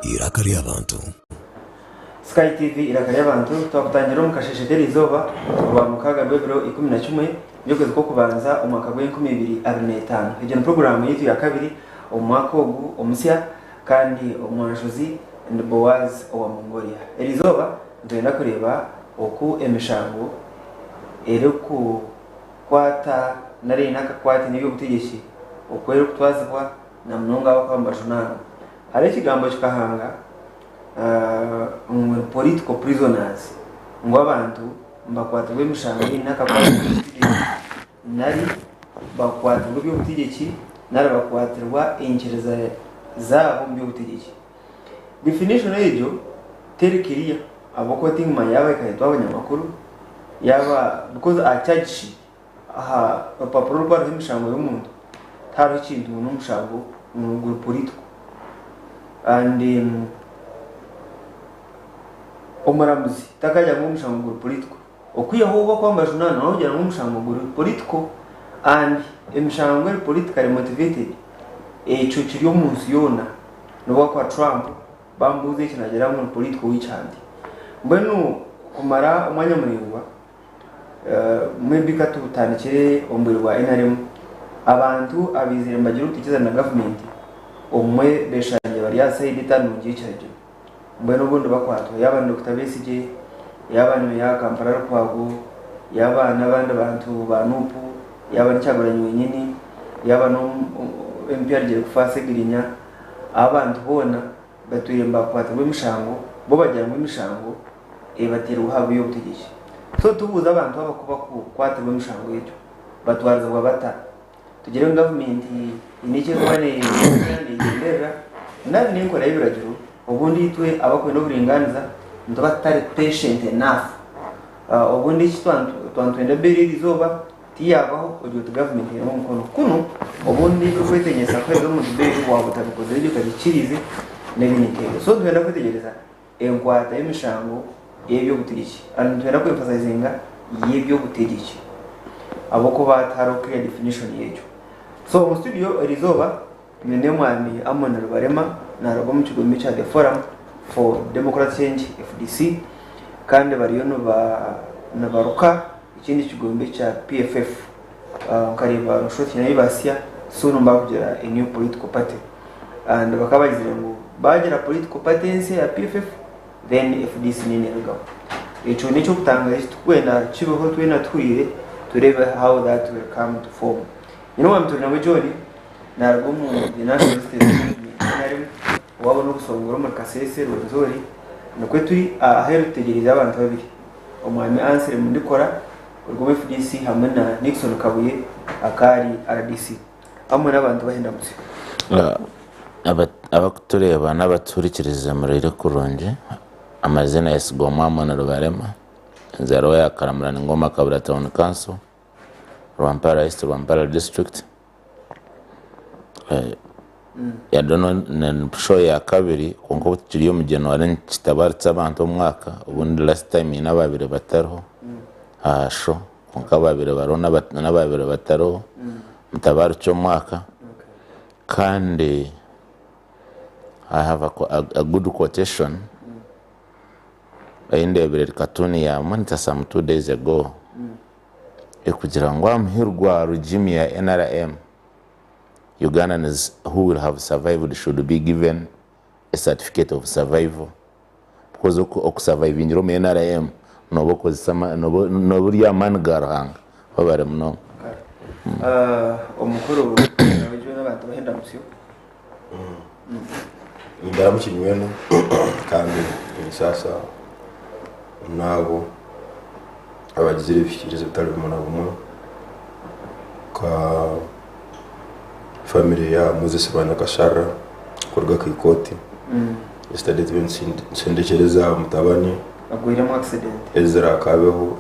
irakari y'abantu. Sky TV irakari y'abantu twakutangira mu kashesheteri izoba kuba mu kaga bebro 11 by'ukwezi ko kubanza umwaka wa 2025. Iyo ni program yitu ya kabiri umwaka ogu omusya kandi omwanjuzi and Boaz wa Mongolia. Elizoba ndenda kureba oku emishango ku kwata nari nakakwati niyo butegeshi okwera kutwazibwa na mnonga wakambajunana. Hari ikigambo kikahanga political prisoners ngo abantu mbakwatirwe emishango nakakwati nari bakwatirwe by'ubutegeshi nari bakwatirwa inkereza zabo by'ubutegeshi. Definition ejo terikiriya abokoting mayaba kayitwa abanyamakuru yaba because a charge aha papuro rwa emishango y'umuntu taro ikintu n'umushango mu political and omaramuzi takajya mu mushango political okuyaho kwambajunana no kujya mu mushango political and emishango politically motivated echo kiri omunsi yona no kwa Trump bambuze kinagera mu political wicandi mbenu kumara umwanya murengwa maybe katutandikire ombirwa NRM abantu abizire mbagira utikiza na government omwe beshanje bari aside tanungiye cyaje mbenu bundi bakwato yaba Dr. Besije yaba ni ya Kampala kwago yaba nabandi bantu banupu yaba ncyagoranye wenyine yaba no MPRG kufase girinya abantu bona batuye mbakwata bw'emishango bo bajya mu mishango batera uhabu yo butegeshi so tubuza abantu abakuba kwata bw'emishango yejo batwarza bata tugire government inike bane ngendera nari ninkora ibiragiro ubundi itwe abakwe no buringaniza ndo batari patient enough ubundi twantwenda beri izoba tiyabaho ugiye government yo mukono kuno ubundi kwetenyesa kweza mu beri wabo tabikoze ibyo kabikirize n'ibinitego so twenda kwitegereza enkwata emishango y'ebyo butegeshi and twenda kwemphasizinga y'ebyo butegeshi aboko bataro clear definition yejo so mu studio Elizoba nyene mwami Amon Rubarema na robo mu kigo micha the forum for democratic change FDC kandi bariyo no na baruka ikindi kigombe cha PFF kariba rushoti na ibasya so numba kugera a new political party and bakabagizira ngo bagera political party ya PFF then FDC nini ruga ico nico kutangaje tukwenda kibeho twena twire turebe how that will come to form. You know I'm to na Joni na rugumu National State nari wabo no gusongora mu kasese rozori nakwe turi ahero tegereza abantu babiri omwami answer mu ndikora urwo FDC hamwe na Nixon Kabuye akari RDC amwe n'abantu bahenda mutse abatureba n'abaturikiriza murire kurunje amazina yasigomwa Amon Rubarema nzaro ya Karamurana Ngoma Kabura Town Council Rwampara East Rwampara District ya dono na show ya kabiri konko kiriyo mu January kitabaritse abantu umwaka ubundi last time n'ababire bataro show konka babire barona n'ababire bataro mutabaritse umwaka kandi I have a good quotation in the cartoon ya Monita some 2 days ago kugira ngo amhirwa regime ya NRM Ugandans who will have survived should be given a certificate of survival because of surviving in NRM noboko sama noburiya mangaranga babare mno omukuru n'abaje n'abantu bahenda musyo ndaramukinywe kandi sasa nabo abagizire bishikirize bitari umuntu abumwe ka family ya Moses Bana Kashara kurga kwikoti yesterday when sindekereza mutabani agwira mu accident Ezra kabeho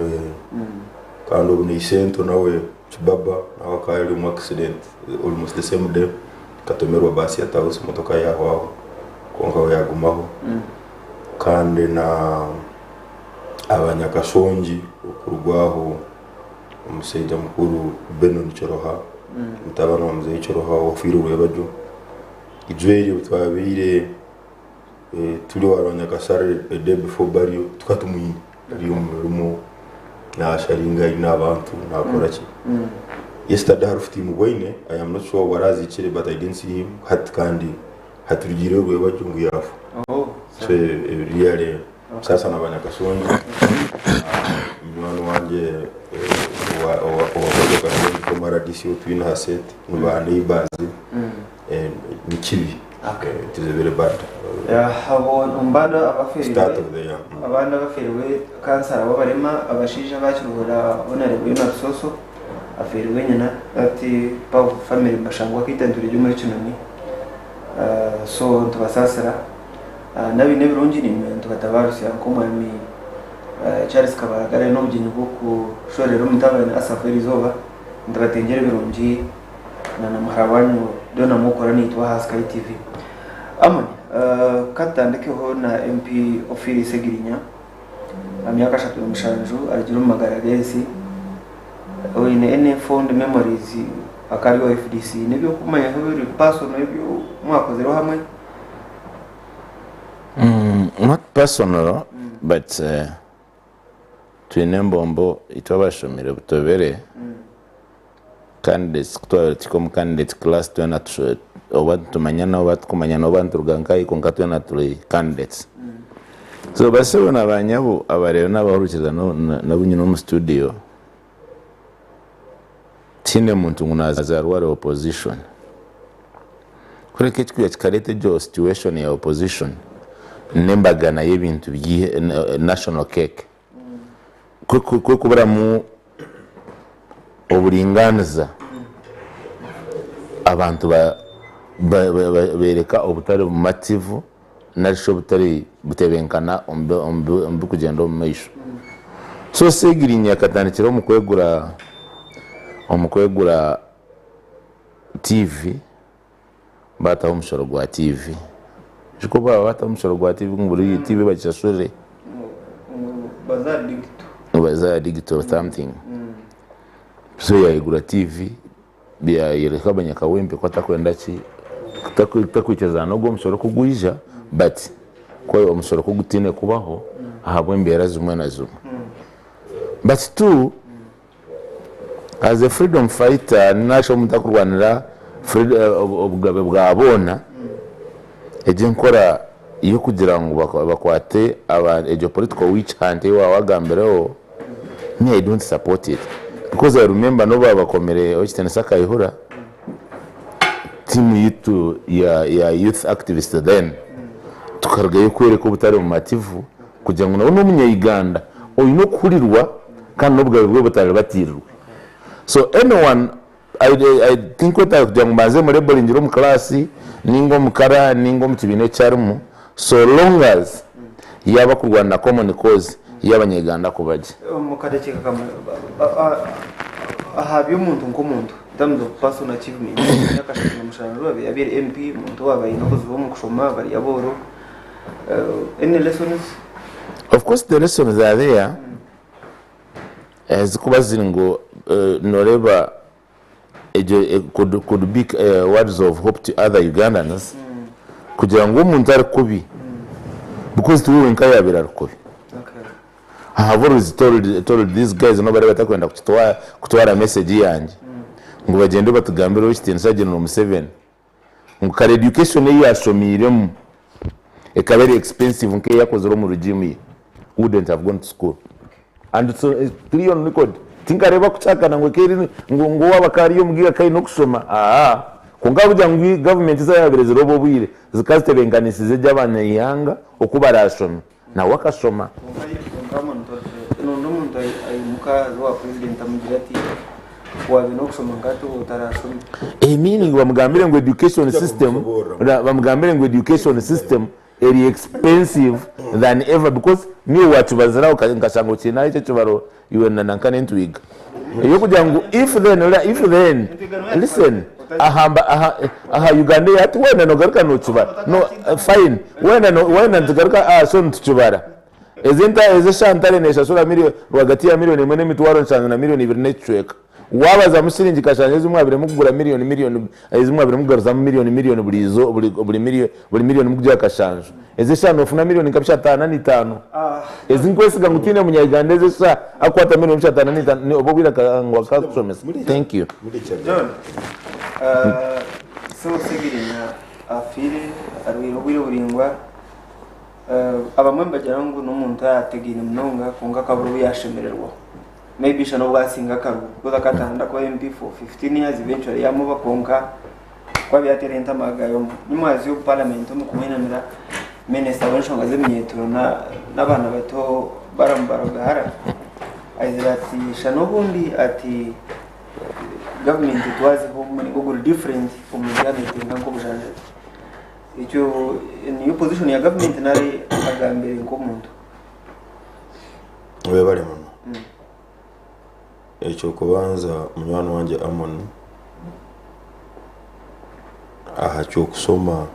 kandi ubu ni sento nawe kibaba nawe kayiri mu accident almost the same day katomerwa basi yatawuse motoka yaho konga yagumaho kandi na abanyakashongi ukurwaho umusejja mukuru Benon Choroha mutabana wa mzee Choroha ofiro webajo ijweri utwabire turi waranya kasare a day before burial tukatumuyi rumo na sharinga ina abantu nakora ki yesterday harufiti mugwine I am not sure warazi kire but I didn't see him kandi haturugire rwe bajungu yafu so really sasa nabanya kasonyi mwana wanje wakoze kwa mara DC twin haset mubane ibazi nikibi it is a very bad abo umbanda abaferi start of the year abana baferiwe kansara babarema abashije bakirura bonare bwina soso aferiwe nyina ati pa family mbashangwa kwitandura ryo muri kinoni so tubasasira nabi nebirungi ni tukatabarusi yankomami Charles Kabaragara no bujinyu bwo kushorera umutabana asaferi zoba ndabatengere birungi na maharabanyu dona mukora nitwa Haskai TV amani katandekeho na MP Ofiri Segirinya amyaka 36 agira umumagaragesi oine ene fond memories akari wa FDC nibyo kumanya hebiri personal nibyo mwakozero hamwe not personal but Twinembombo itwabashomire butobere candidates kutwara candidate class twana obatumanya no batkumanya no banturugankai kongatwe na tuli candidates so basebona abanyabo abarero n'abahurukiza na bunyino mu studio tine muntu ngunazarware opposition kureke twiya kikarete jo situation ya opposition nembagana y'ibintu byi national cake kwe kubara mu oburinganiza abantu bereka obutari mativu narisho butari butebenkana ombe kugenda mu maisho so Segirinya katandikira omukwegura TV bata umushoro gwa TV jiko bata umushoro gwa TV nguri TV bachasure bazar digital something so yaigura TV bya yereka banyakawembe kwatakwenda ki takwikeza no go musoro kugwija but kwa umusoro kugutine kubaho ahabwe mbera zumwe na zumwe but two as a freedom fighter nasho mutakurwanira obugabe bwabona eje nkora iyo kugira ngo bakwate aba political witch hunt wagambereho me I don't support it because I remember no bakomere ochitene Sakayihura team yitu ya youth activist then tukargaye kwereka ubutare mu mativu kugira ngo no munyayiganda oyino kurirwa kandi nobwo bwo butare batirwa so anyone I think what I kugira ngo maze muri boringiro mu class ningo mukara ningo mu kibine cyarimo so long as yaba kurwana common cause y'abanyeganda kubaje mukadekeka kama ahabyo umuntu nkomuntu terms of personal achievement yakashaka mushaniro abiri MP umuntu wabaye no kuzuba mu kushoma bari yaboro any lessons of course the lessons are there as kubazira ngo noreba could be words of hope to other Ugandans kugira ngo umuntu ari kubi because tuwe nkaya birarukubi I have always told these guys nobody batakwenda kutwara message yanje ngo bagende batugambira ukitene sajeno no 7 ngo kare education ye yashomiremo very expensive nke yakozero mu regime wouldn't have gone to school and so 3 on record tinkareba kuchakana ngo keri ngo wabakari yo mugiga kai no kusoma kungabuja ngo government izayabireze robo bwire zikazitebenganisize jabana yanga okubarashoma na wakashoma n'umuntu ayimuka wa president amugirati wabino kusoma ngato utarashoma meaning bamugambire ngo education system bamugambire ngo education system very expensive than ever because niyo watu bazira ukashango china icyo kibaro yuena nankane ntwiga iyo kugira ngo if then listen aha Uganda yati wena no garuka no kibara no fine wena ntugaruka so ntukibara ezenta ezeshantale nesha sura miliyoni rwagati ya miliyoni 1 n'emitwaro 5 na miliyoni 2 n'ecweka wabaza musiringi kashanje z'umwabire mugura miliyoni ezimwabire mugaruza miliyoni buri miliyoni mugya kashanje ezeshano ufuna miliyoni kabisha 5 ezinkwesiga ngutine munyaganda ezesha akwata miliyoni 5 ni obobira kangwa ka promise. Thank you John. So Segirinya afire arwiro buringwa abamwe bagira ngo n'umuntu yategera munonga kunga kaburu yashemererwa maybe shano bwasinga karu goza katanda kwa MP for 15 years eventually yamuba konka kwa byaterenta magayo nyumazi yo parliament mu kumenamira minister w'inshonga z'imyeturo n'abana bato barambara aizati shano bundi ati government twazi ho muri different from the government ngo bujanje icyo ni position ya government nari agambere ngo muntu we bari mama icyo kubanza munywani wanje Amon aha cyo kusoma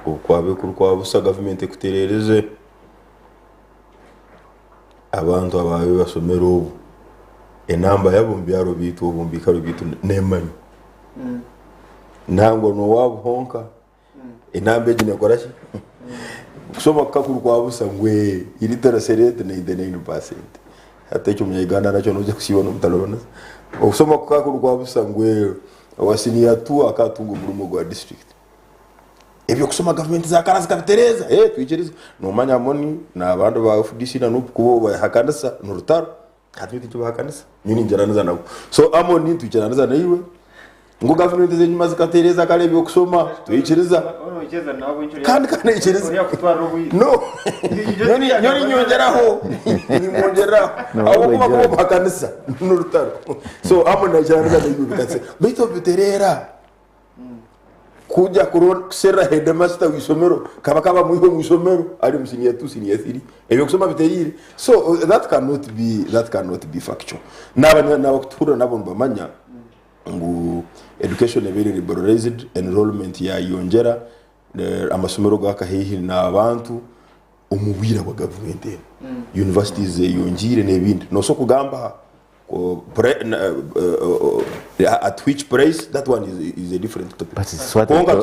ukwabe kwa busa government kuterereze abantu abawe basomera ubu enamba yabumbi yaro bitu ubumbika rubitu nemani nango no wabonka enamba ejine korashi kusoma kakuru kwa busa ngwe ilitera serete na 9% hata cyo munyaganda nacho noje kusibona mutalona okusoma kakuru kwa busa ngwe wasini tu akatungu murumo gwa district ebyo kusoma government za karazi kapitereza twichiriza no manya moni na abantu ba FDC na nukubo bahakanisa nurutaro katwiti cyo bahakanisa nyini njaraniza nabo so Amoni twichiraniza naiwe ngo government ze nyuma zikatereza kale byo kusoma twichiriza kandi ichiriza no nyoni nyongeraho ni mongeraho abo kuba ko bahakanisa nurutaro so Amoni njaraniza naiwe bikatse bito biterera kuja kusera headmaster wisomero kaba muiho mwisomero ali musinia 2 senior 3 ebyo kusoma biteyire so that cannot be factual na wakutura nabo mbamanya ngu education very liberalized enrollment ya yongera amasomero gaka hehi na abantu umubwira wa government universities yongire nebindi no so kugamba at which price that one is a different topic konga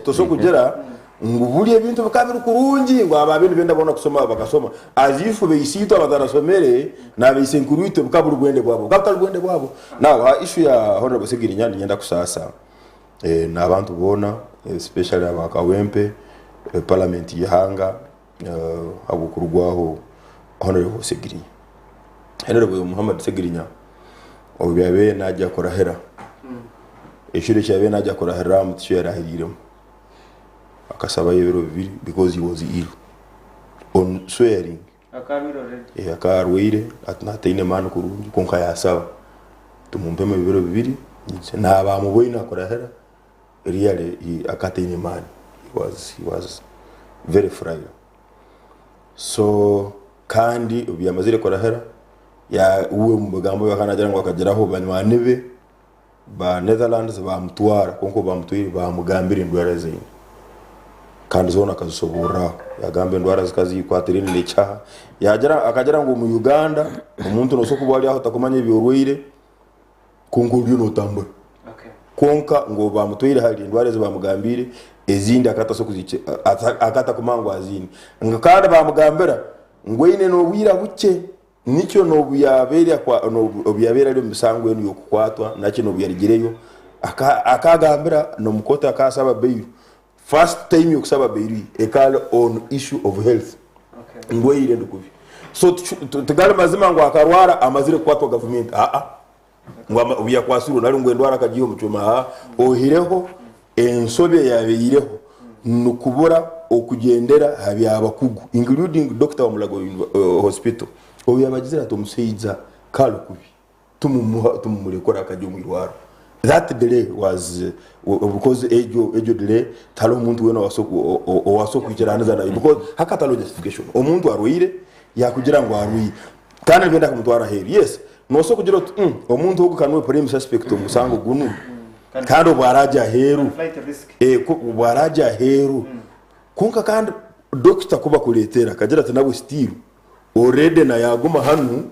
toso kugera nguburiye bintu bakabiri kurungi ngo ababindi benda bona kusoma bakasoma azifu beisito abatarasomere na beisenkuruite bukaburu gwende bwabo kaptal gwende bwabo na issue ya honorable Segirinya nyenda kusasa na abantu bona especially abakawempe parliament yihanga abukurugwaho honorable Segirinya Honorable Muhammad Segirinya obiyabe najya korahera eshire cyabe najya korahera mutisho yarahirimo akasaba yebero bibiri because he was ill on swearing akarwire atnataine manu kurungi konka yasaba tumumpeme bibero bibiri na bamuboyina korahera really akataine man he was very frail so kandi ubiyamazire korahera ya uwe mugambo yakanagira ngo akageraho banywane be ba Netherlands bamutwara konko bamutwire bamugambira ndwara zine kandi zona kazusobura yagambe ndwara zikazi kwatirine lecha yagera akagera ngo mu Uganda umuntu no soko bwali aho takomanye biorwire konko byo no tambura konka ngo bamutwire hali ndwara ze bamugambire ezindi akata soko zice akata kumangwa azini ngakanda bamugambira ngo ine no wira buke nicyo no buyabera kwa no buyabera ryo misango yenu yokukwatwa nakino buyarigireyo akagambira no mukota akasaba beyu first time yokusaba beyu ekala on issue of health ngweyire ndukubi so tugale mazima ngo akarwara amazire kwatwa government ngwa uya kwasuru nari ngwendwara kagiyo mucuma ohireho ensobe yabeyireho nukubura okugendera habyabakugu including Dr. Mulago Hospital oya bagizira tumuseiza kalukubi tumumurekora akajyo mwirwaro that delay was because ejo delay talo umuntu wena waso kwigeraniza nayo because hakatalo justification umuntu arwire yakugira ngo arwi kandi benda kumutwara heri yes no so kugira umuntu ugukanwe prime suspect umusango gunu kandi ubaraja heru ubaraja heru kunka kandi doctor kuba kuletera kagira ati nabo still already na yaguma hanu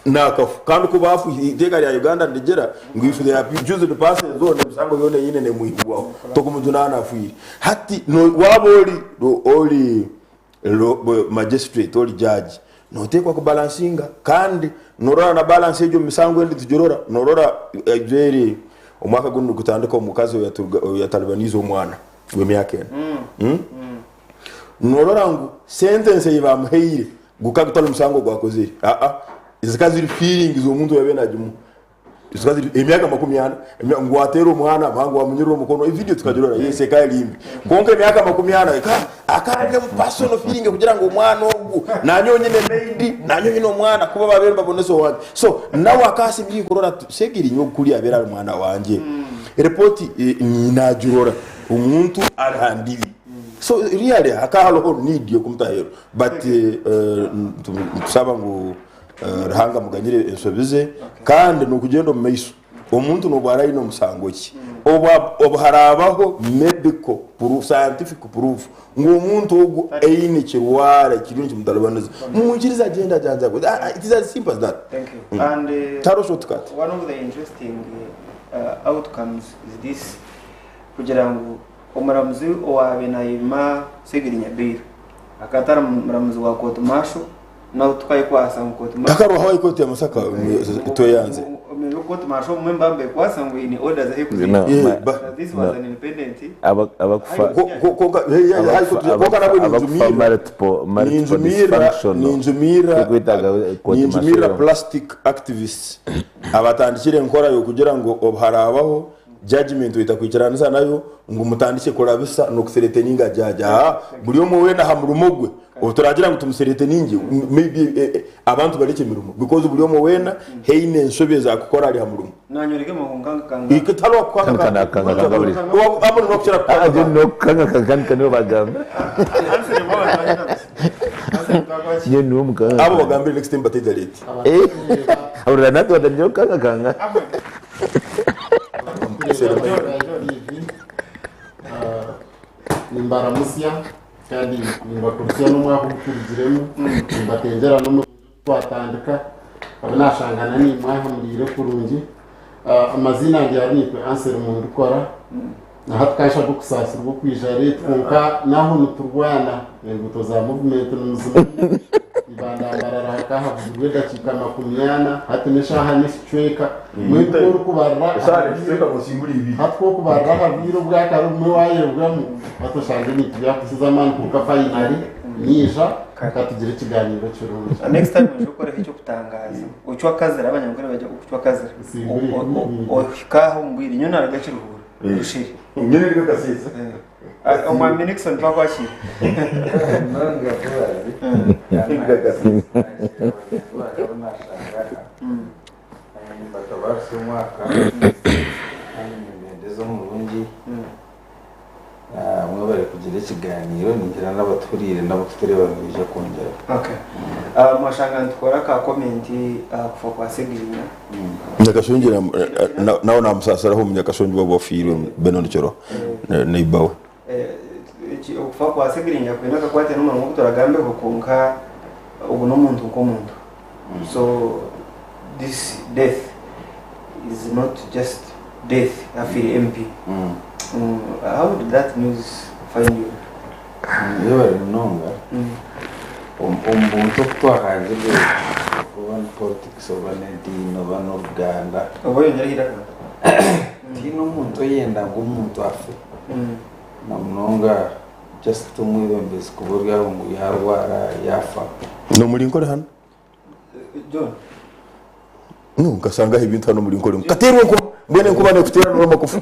nakafu kandi ko bafu iteka rya Uganda ndigera ngo if they abuse the person zone musango yone yine ne muhibwaho to kumudunana afuire hati no waboli magistrate or judge no tekwa ku balancinga kandi norora na balance ejo misango ndi tujorora norora very umwaka guno gutandika umukazi ya Talibanizo umwana w'emyaka norora ngo sentence yibamuheire gukagutana umusango gwakozire izikaziri feeling zo muntu yabenajimu izikaziri emyaka 40 ngwatero umwana bangu wamunyirira umukono video tukajorora yese kalimbi konke emyaka 40 akanje mu personal feeling kugira ngo umwana ogu nanyonyine maid nanyonyine umwana kuba babere baboneso wanje so nawe akasi byikorora segiri nyo kuri abera umwana wanje report ninajurora umuntu arandiri so really akahalo need yo kumtahero but tusaba ngo rahanga muganyire ensobize kandi nokugenda mu meiso omuntu no bwarayi no musango ki obharabaho medical proof scientific proof ngo umuntu ogu eyini kirwara kirungi mutalabaniza munjiriza agenda janza it is as simple as that. Thank you. And taro shortcut one of the interesting outcomes is this kugira ngo omuramuzi owabe nayima segirinya bill akatara muramuzi wa court martial na tukaye kwasa mu court martial akaro hawaye court ya Masaka to yanze mu court martial member mbe kwasa ngo ini orders hekuzi this was an independent abakufa ninjumira plastic activists abatandikire nkora yo kugira ngo obharabaho judgment itakwikirana sana nayo ngo mutandike korabisa no kusereteninga jaja buri yo muwe na hamurumogwe oturagira ngo tumuserete ningi maybe abantu bareke mirumo because buri yo muwe na heine nsobeza gukora ari hamurumo nanyoreke mahunganga kanga ikitalo kwanga buri amuri no kira aje no kanga kanyo bagamba answer mwa ye no mukanga abo bagambire next time bateza late abura nato wadanyo kanga nimbaramusya kandi nimbakurikira n'umwaka ukurikiremo nimbatengera no twatandika abanashangana ni mwaha murire kurungi amazina yanjye yarinitwe Answer mu ndukora naho twasha gukusasira bwo kwijare twunka naho nuturwana ngo za movement n'umuzima ibandangara hakahavugwe dakika 40 hatinesha hani streka mwito kubarra sare streka musimburi ibi hatwo kubarra habiro bwa karume waye bwamu batoshanje nitya kusizamana kuka finally nisha katugire ikiganiro cy'urundi next time ujokora icyo kutangaza ucyo akazira abanyamugore bajya ucyo akazira okaho mbiri nyona aragaciruhura ushiri nyene riko kasisa umwami Nixon twakwashira nanga kubazi kasisa batabarse umwaka ndezo mu Burundi mwe bari kugira ikiganiro ningira n'abaturire n'abafite babije kongera okay mwashanga tukora ka comment kufa kwa segirinya nyakashongira nawo namusasaraho munyakashongi babofire Benono Choro neibawe kufa kwa segirinya kwenda kakwate n'umuntu wo turagambe kukonka ubu no muntu ko muntu so this death is not just death after MP. How did that news find you? Yo nonga umuntu twahanje kubona politics obanedi no banoganda oboye nyarira tino umuntu yenda ngo umuntu afe namunonga just tumwibembeze kuburya ngo yarwara yafa no muri nkore hano John ngasanga ibintu hano muri nkore katerwe ko mbene kuba ne kutera no makufu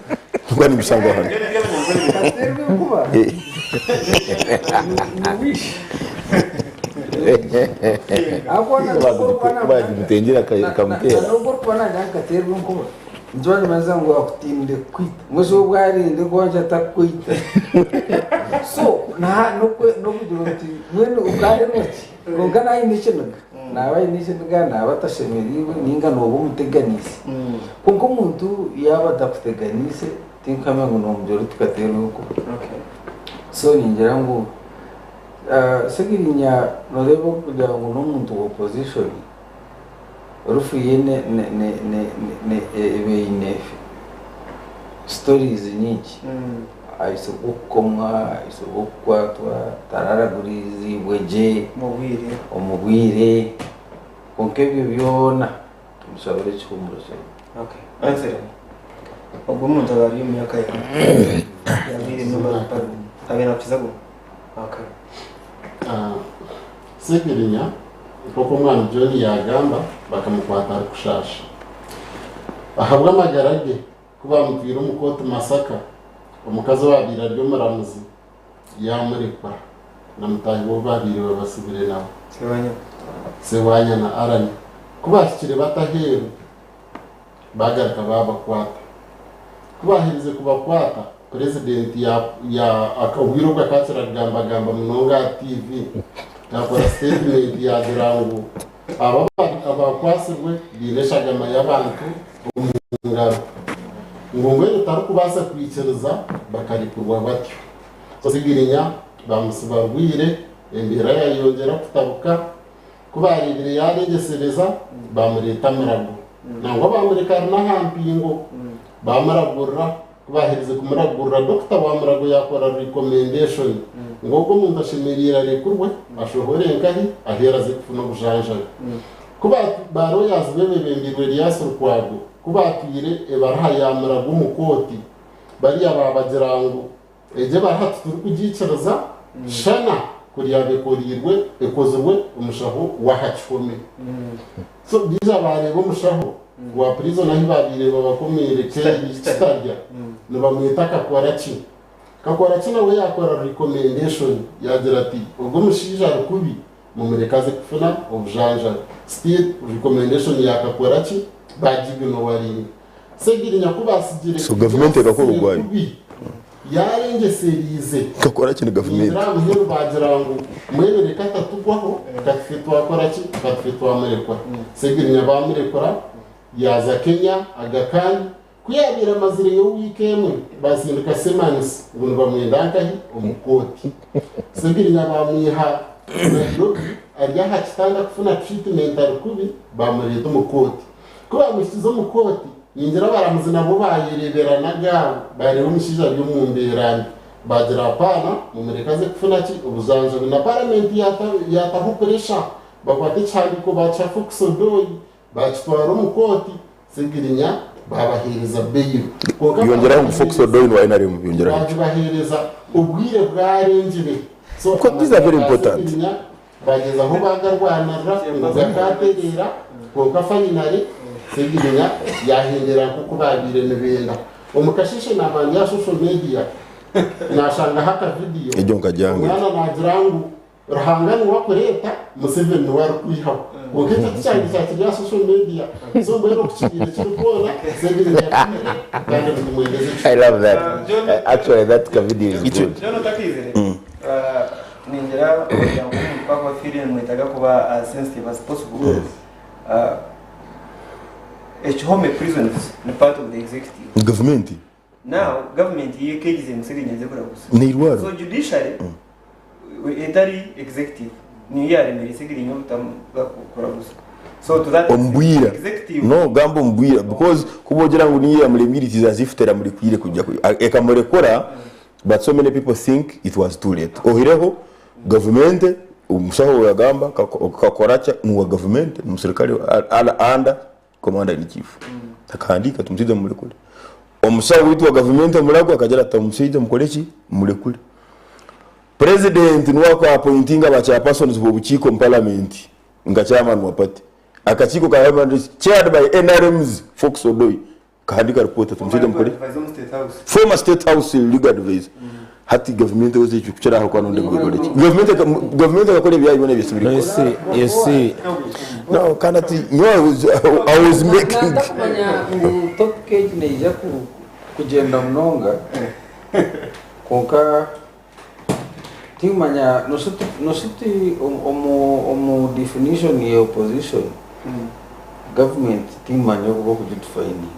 ngani bisanga hano katerwe kuba abona baje mutengera kamutera nubwo kubana katerwe kuba John maza ngo akutinde kwita mwezo bwarinde kwaje atakwita so no kuduroti mwene ukare rwaki ngana inishenaga nabaye inishenaga nabatashemeriwe ninga nobo muteganise kuko umuntu yaba dakuteganise tinkama ngo nombyoro tukaterwe ko okay so ningira ngo segirinya norebo kugira ngo n'umuntu opposition urufuye ne ebeyinefe stories nyinshi ahise gukomwa ahise gukwatwa tararagurizi bweje umubwire konke ibyo byona tumusabire cyumuro cyo. Okay, answer. Ubwo umuntu abari mu myaka ya yabiri no baparo abena kizago. Okay. Segirinya koko umwana John yagamba bakamukwata ari kushasha ahabwa amagarage kuba mutwira umukoti Masaka umukazi wabira ryo muramuzi yamurekwa namutaye bo babiriwe basubire nawe Sewanya na Arani kubashikire bataheru bagaruka babakwata kubahirize kubakwata president ya akawiro gakaciragamba munonga TV nakora statement ya Durango abakwasirwe bireshagama y'abantu umungaro ngombe rutarukubasa kwicereza bakarikurwa batyo so Segirinya bamusubagwire embera yayongera kutabuka kubaribire yaregesereza bamureta murago nangwa bamureka n'ahampingo bamaragurra kubahirize kumuragurra Dr. Wamurago yakora recommendation ngoko umuntu ashimirira rekurwe ashohore nkahi ahera zikufuna bujanja kuba baro yazbebe bembirwe ryasurkwago kubatwire ebaraha yamurago umukoti bari ababagirango eje barahatu turi kugicereza shana kuriya bekorirwe ekozwe umushaho wahachome so biza bareba umushaho wa prison aho babire babakomere keri kitarya nibamwita Kakwarachi nawe yakora recommendation yagira ati ubwo mushija rukubi mu murekaze kufuna obujanja still recommendation ya Kakwarachi bagibe no wari Segirinya kubasigire so government ekakora ugwaye yarenge serize Kakwarachi ni government ndiramuhero bagirango mwere kata tugwaho katfitwa Kakwarachi katfitwa murekwa Segirinya bamurekora yaza Kenya agakani kuyabira amazire yo weekend bazinduka semanis ngo bamwendankahi umukoti Segirinya bamwiha aryaha kitanga kufuna treatment arukubi bamureta umukoti kuba mushizo umukoti yinjira baramuzina bo bayirebera nagabo bari umushija byo mumberana bagira pana mumurekaze kufuna ki ubuzanzo na parliament yataho pressure bakwate cyane ko baca Foxodoi bacitwara umukoti Segirinya babahiriza beyo yongera mu Foxodoi no inari mu yongera babahiriza ubwire bwarenjire so these are very important bageza aho bagarwanira ngakategera ko kafaninari Segirinya yahindira kuko babire nebenda umukashishe n'abantu ya social media nashanga haka video ejo ngajyange mwana nagirangu rahangani wakoreta Museveni wari kwihaho ukita cyane cyane ya social media so mbere kukigira cy'ukora Segirinya kandi mumwegeze. I love that. Actually, that video is good. Jono takizere. Ninjira yangu mpaka feeling mwitaga kuba sensitive as possible. Home prisons ni part of the executive. Government. Now, government yekegize Museveni nze kuragusa. Ni irwara. So judiciary etari executive ni yaremere Segirinya kuragusa. So to that executive no gambo mbwira because kubogera ngo niye amuremiri zazifitera muri kwire kujya ekamurekora but so many people think it was too late ohireho government umusaho yagamba kakoracha nuwa government umuserikali under commander in chief akandika tumusize murekure umusaho witwa government murago akagera atamusize mukorechi murekure president nuwa appointing abacha persons bo bukiko parliament nga chairman wa party akachiko ka chaired by NRM's Foxodoi kahandika report tumusize mukore former state house legal advisor hati government was ichukira aho kwa nonde ngogore government akakore byayibone bisubiri you see no kanati I was making top cage neija kugenda mnonga konka timanya nositi omu definition ya opposition government timanya ko kujitfaini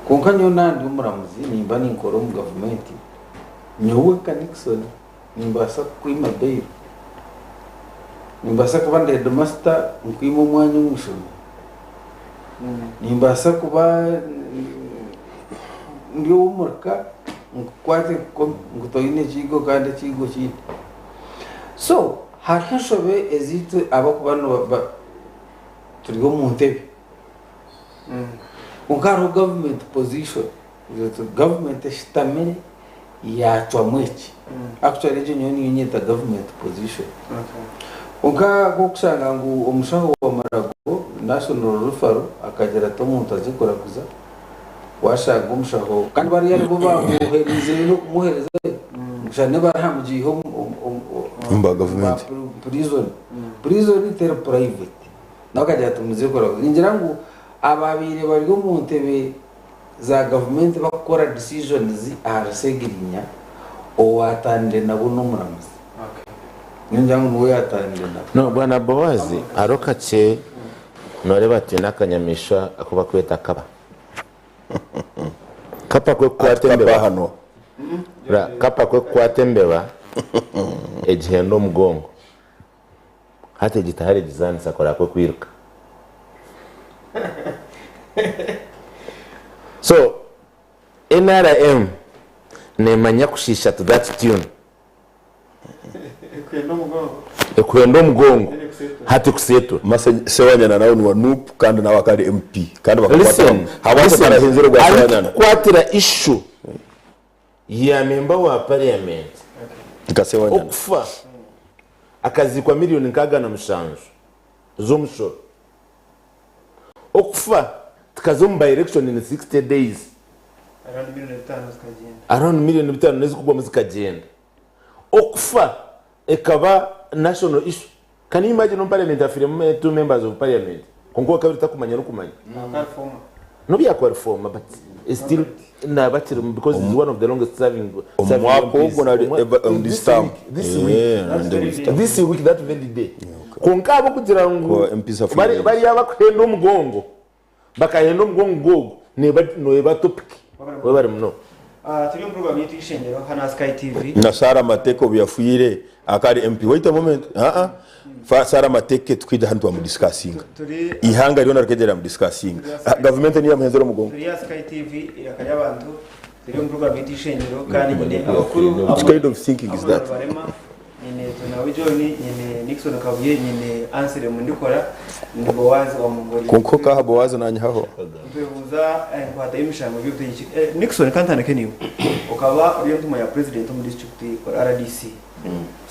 konka nyona ndi umuramuzi nimba ni nkoro mu government nyowe ka Nixon nimba sa kwima bail nimbasa kuba ndi headmaster nkwima umwanya w'umushumi nimbasa kuba ndi umurka nkwate ngutoyine ikigo kandi ikigo kindi so hakashobe ezitu abo kubano turiho mu ntebe unkaro government position the government shitamene yachwa mwechi actually ejo nyoni nyita government position unka kukusanga ngo omushaho wa Marago national referral akagera to muntu azikora kuza washanga omushaho kandi bari yari bo bamuhereze no kumuhereza mushane barahamugiho umba government prison itera private nakajya tumuzikora ngira ngo ababire bari mu ntebe za government bakora decisions arasegirinya owatande nabo n'umuramuzi ninjangu nuwe yatande nabo no bwana Bowazi arokache noreba ati nakanyamisha akuba kweta kaba kapa kwe kwatembeba hano kapa kwe kwatembeba ejhendo mgongo hata gitahari gizani sakora kwe kwiruka so NRM nemanya kushisha to that tune ekwendo mgongo hati kuseto mase sewanyana nawe ni wa NUP kandi nawe akari MP kandi bakakwata habazo barahinzira gwa sewanyana kwatira issue ya member wa parliament ikasewanyana okufa akazikwa milioni nkaga na mushanju z'umusoro okufa tukazoma by election in 60 days around million 5 nezi kugwa muzikagenda okufa ekaba national issue. Can you imagine on parliament afirme 2 members of parliament konko kabiri takumanya no kumanya no be akwa reform but it's still na battle because it's one of the longest serving on this term this week that very day konkabo kugira ngo bari yabakwenda umugongo bakahenda umugongo gogo ne batopic we bari mno turi mu program y'itishengero hana Sky TV na Sara Mateko byafuire akari MP wait a moment fa Sara Mateke twida hantu mu discussing ihanga ryo narekegera mu discussing government niyo amhezero mugongo turi ya Sky TV irakanya abantu turi mu program y'itishengero kandi nyine abakuru what kind of thinking is that nyine tunawe John nyine Nixon kabuye nyine answer mu ndikora ni Bowazi wa mugori konko ka Bowazi nanyaho behuza kwata imishango by'ubutegetsi Nixon kantana keniyo ukaba uriyo ntuma ya president mu district RDC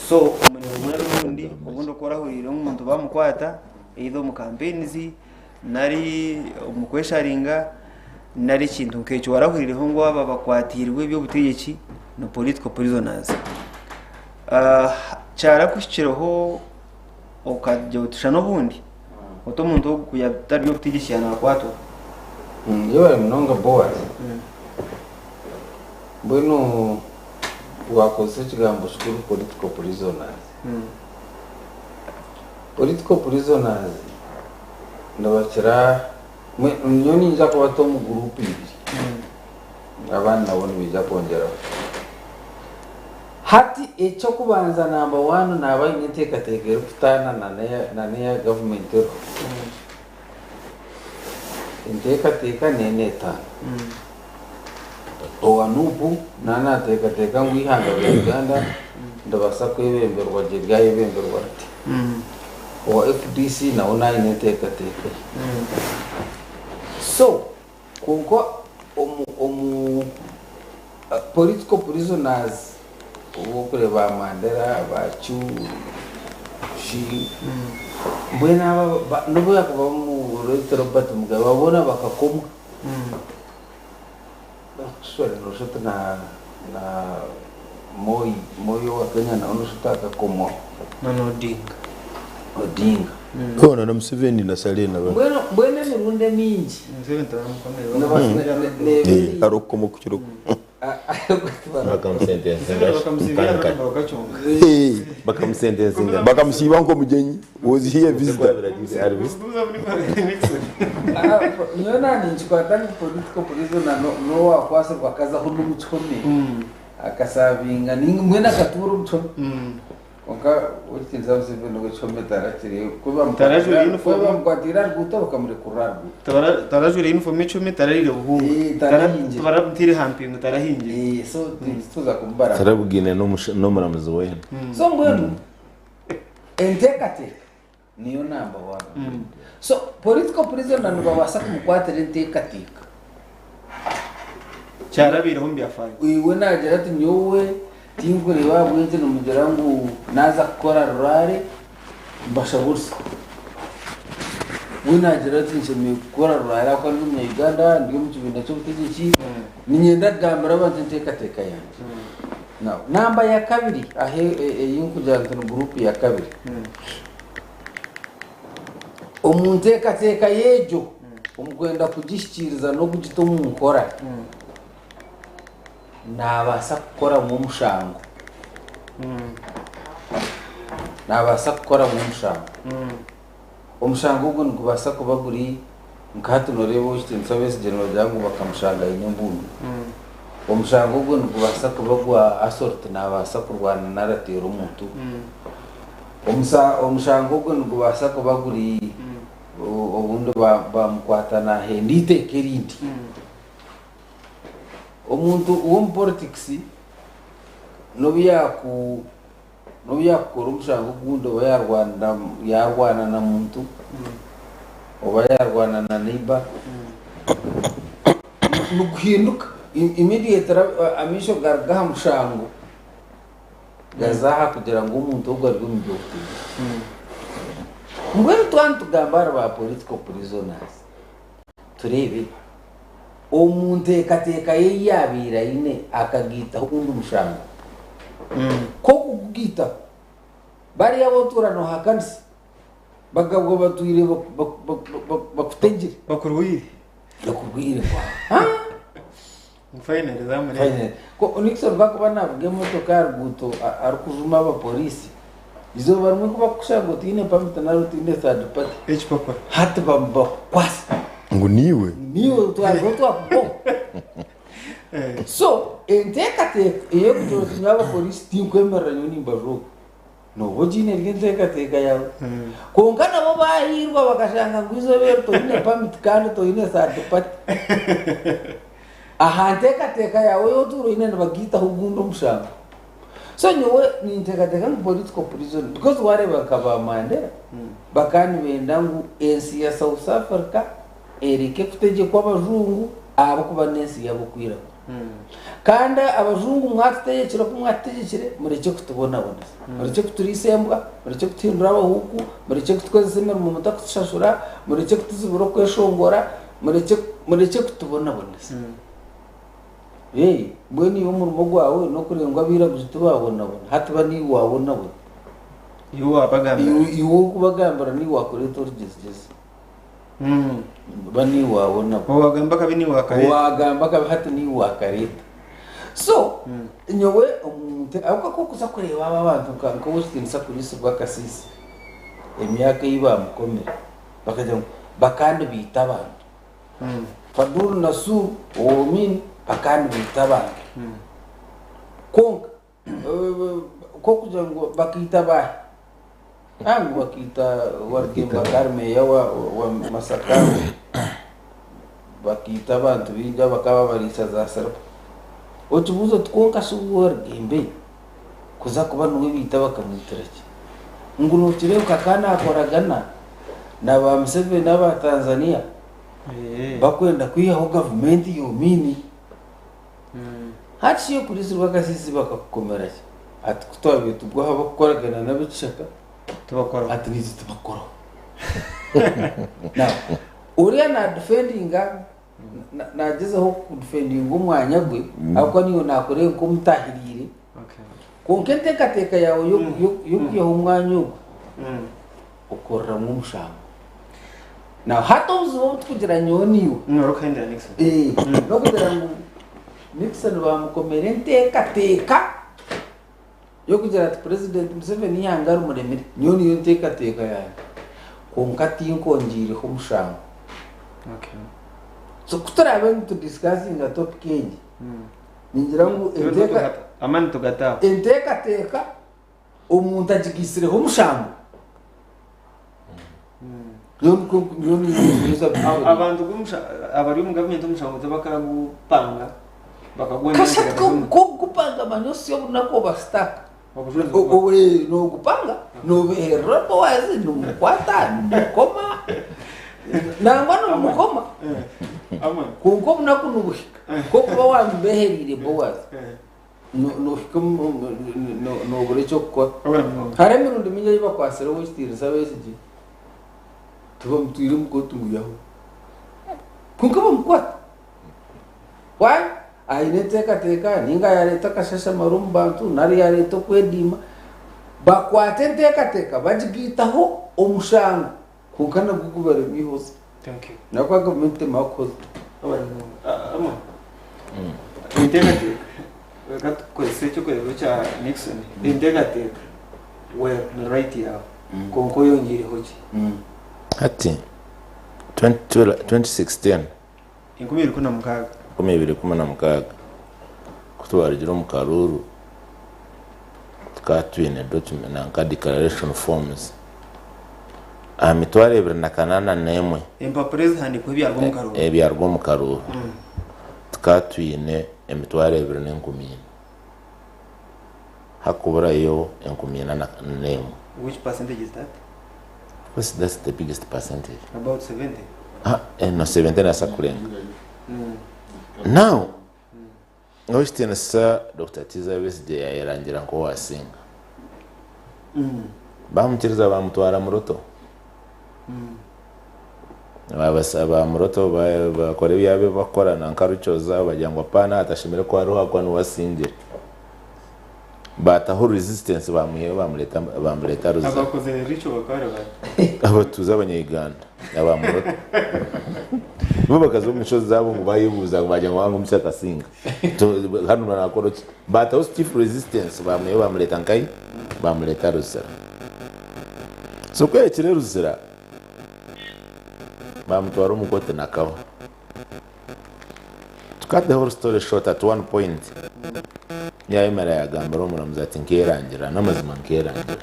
so umuntu n'undi ubundo korahurira umuntu bamukwata either mu campaigns nari umukwesharinga nari kintu nk'ecyo warahuririho ngo aba bakwatirwe by'ubutegetsi no political prisoners cyara kushyireho ukajya utusha n'ubundi uto muntu kuyatari yo kutigishana kwato yo mnonga Bowazi bueno wakoze kigambo shukuru political prisoners political prisoners ndabakira nyoni nja ko bato mu group ibiri abana nabone bijya kongera hati icyo kubanza number 1 nabaye niteka tegera kutana na ne government inteka neneta owa nubu nana teka ngwihanga bya Uganda ndabasa kwebemberwa jegaye bemberwa ati owa FDC na ona ineteka so kunko political prisoners ubu kureba Mandela bacu shi mbona nabo yakaba mu Robert Mugabe babona bakakomwa swali noshoto na moyo wa Kenya na onoshota akakomwa no Odinga kona na Museveni na Salina mbona mirunde mingi Museveni taramukomera arokomo kukiro bakamusiba ngo mugenyi was here visitor nyona ni chikwatani political prisoner no wakwase kwakaza hulu muchome akasabinga ningi mwena katuru muchome konka ukinza Museveni ngo chome tarakiri kuba Tarajuri uniform. kuba mkwatira guto bakamurekura tarajuri uniform 10 tararire buhungu tarahinje taramtiri hampingo tarahinje so tuza kumbara tarabugine n'umuramuzi we so mbwenu entekateka niyo namba wana so political prisoner nubawasa kumukwatira entekateka cyarabire ho mbyafanye iwe nagira ati nyowe tinkureba bwinze numugera ngo naza gukora rurare mbashabursa we nagira ati nshimiye gukora rurare ko ndi mu Uganda ndi mu kibinda cyo gutegeki ni nyenda gambara abantu entekateka yanjye namba ya kabiri ahe yinkujyana group ya kabiri omuntekateka yejo umugwenda kugishikiriza no kugita umunkora nabasa gukora mu mushango nabasa gukora mu mushango umushango ubwo ngubasa kuba guri mkatunurebo ushitse general jangu bakamushanga inyembunu umushango ubwo ngubasa kuba gwa asort nabasa kurwana naratera umuntu umushango ubwo ngubasa kuba guri ubundi bamukwatana hendite kerindi umuntu uwo politics no byakora umushango gundo yarwana na muntu oba yarwana na neighbor nuguhinduka immediate amisho gargaha mushango gazaha kugira ngo umuntu ubwo ari umbyuti ngwero twantu gambara ba political prisoners turebe omuntekateka ye yabira ine akagita undi mushango ko kugita bari yaboturano hakansi bagabwo batwire bakutegere bakurwire yakubwire kwa final exam ko Nixon bakuba navuge motoka yarguto arukuvuma aba polisi izo barumwe kuba kushago tine pamita na rutine third party h papa hati bamba kwasa ngo niwe twagotwa ko so entekateka iyo kutotinya aba polisi tinkwemera nyoni mbaruko no wojine ngentekateka yawe konkana bo bahirwa bakashanga ngwizo berto ine pamita kandi to ine third party ahantekateka yawe yoturo ine bagita hugundo mushanga so nyowe ni ntekateka ngo political prison because wareba kaba Mandela bakani bendangu ensi ya South Africa erike kuteje kwa abazungu abo kuba nesi yabo kwira kanda abazungu mwattegekira ko mwattegekire mureke kutubona mureke kuturisembwa mureke kutindura abahuku mureke kutwezesemera mu mutaka kushashura mureke kutuzibura kweshongora mureke kutubona mbweni yo murimo gwawe no kurengwa biraguze tubabona hatuba ni wabona yo abagambira yo kubagambira ni wakore torigeze bani wabona wagamba kabini wakareta wagamba kabihati ni wakareta so nyowe umuntu avuga ko kuza kureba aba bantu kanko wushinsa kurisi bwakasisi emyaka yibamukomera bakajya bakandi bita abantu Fadul Nasu omin bakandi bita abantu konka ko kugira ngo bakita bahe angu bakita wargemba karme yawa wa masaka bakita abantu binja bakaba barisa za sarpa otubuzo tkonka suwar gembe kuza kuba nuwe bita bakamwitiraki ngunu kireo kakana akoragana na ba Museveni n'aba Tanzania bakwenda kwiyaho government yomini haciye kurisirwa kasisi bakakukomeraki ati kutwabe tubwo haba kukoragana n'abicaka tubakora ati nizi tubakora now uriya na defendinga nagezeho ku defendinga umwanya gwe ako niyo nakoreye ko mutahirire konkente kateka yawe yo umwanya ugo ukorera mu mushamba now hato uzo kugira nyoniyo norokenda Nixon no kugira ngo Nixon bamukomere ntekateka yo kugira ati President Museveni yangara umuremere nyoni yo ntekateka yawe konkati inkongire ko mushamba so kutarabe to discussing a topic enye ningira ngo amani tugataha entekateka omuntu agigisireho omushango abantu abari mu gavumenti omushango bakagupanga kasha ko gupanga manyosi obunako basitaka nogupanga nobeherera bowazi nomukwata nomukoma nangwa nomukoma kunko bunako nubuhika ko kuba wambeherire bowazi nohika nobura icyo gukora hari emirundi mingi bakwasiraho wesitiriza besigi tuba mutwire mukoti nguyaho kunko bamukwata why aine teka ninga ya leta kashasha marum bantu nari ya leta kwedima bakwate teka bajigitaho omushango kunkana gukubera mihose. Thank you. Nakwa government makoze ama teka ko secho ko cha Nixon teka we na right ya konko yongire hoki ati 2016 inkumiri kuna mukaga 2016 kutwarigira mu Karuru tukatwine document na declaration forms amitware 2008 empa president ko byarwo mu Karuru byarwo mu Karuru tukatwine emitware 2010 hakubura yo 10 which percentage is that? Because that's the biggest percentage. About 70. No, 70 na sakulenga. Now, Austin Sir Dr. Tiza Wesde yarangira ngo wasinga. Bamutiriza bamutwara mu roto. Babasaba mu roto bakore byabe bakorana nkarucoza bajyangwa pana atashimire ko ari hakwa n'uwasingira. Bataho resistance bamuleta ruza abakoze richo bakare abatuza abanyayiganda abamurota bo bakazo mu shozi zabo ngo bayibuza bajya ngo musaka singa hano nakoro bataho stiff resistance bamuleta nkai bamuleta ruza so kwa ekire ruza bamutwara umukote nakaho to cut the whole story short at one point yayimara yagambara omuramuzi ati nkerangira n'amazima nkerangira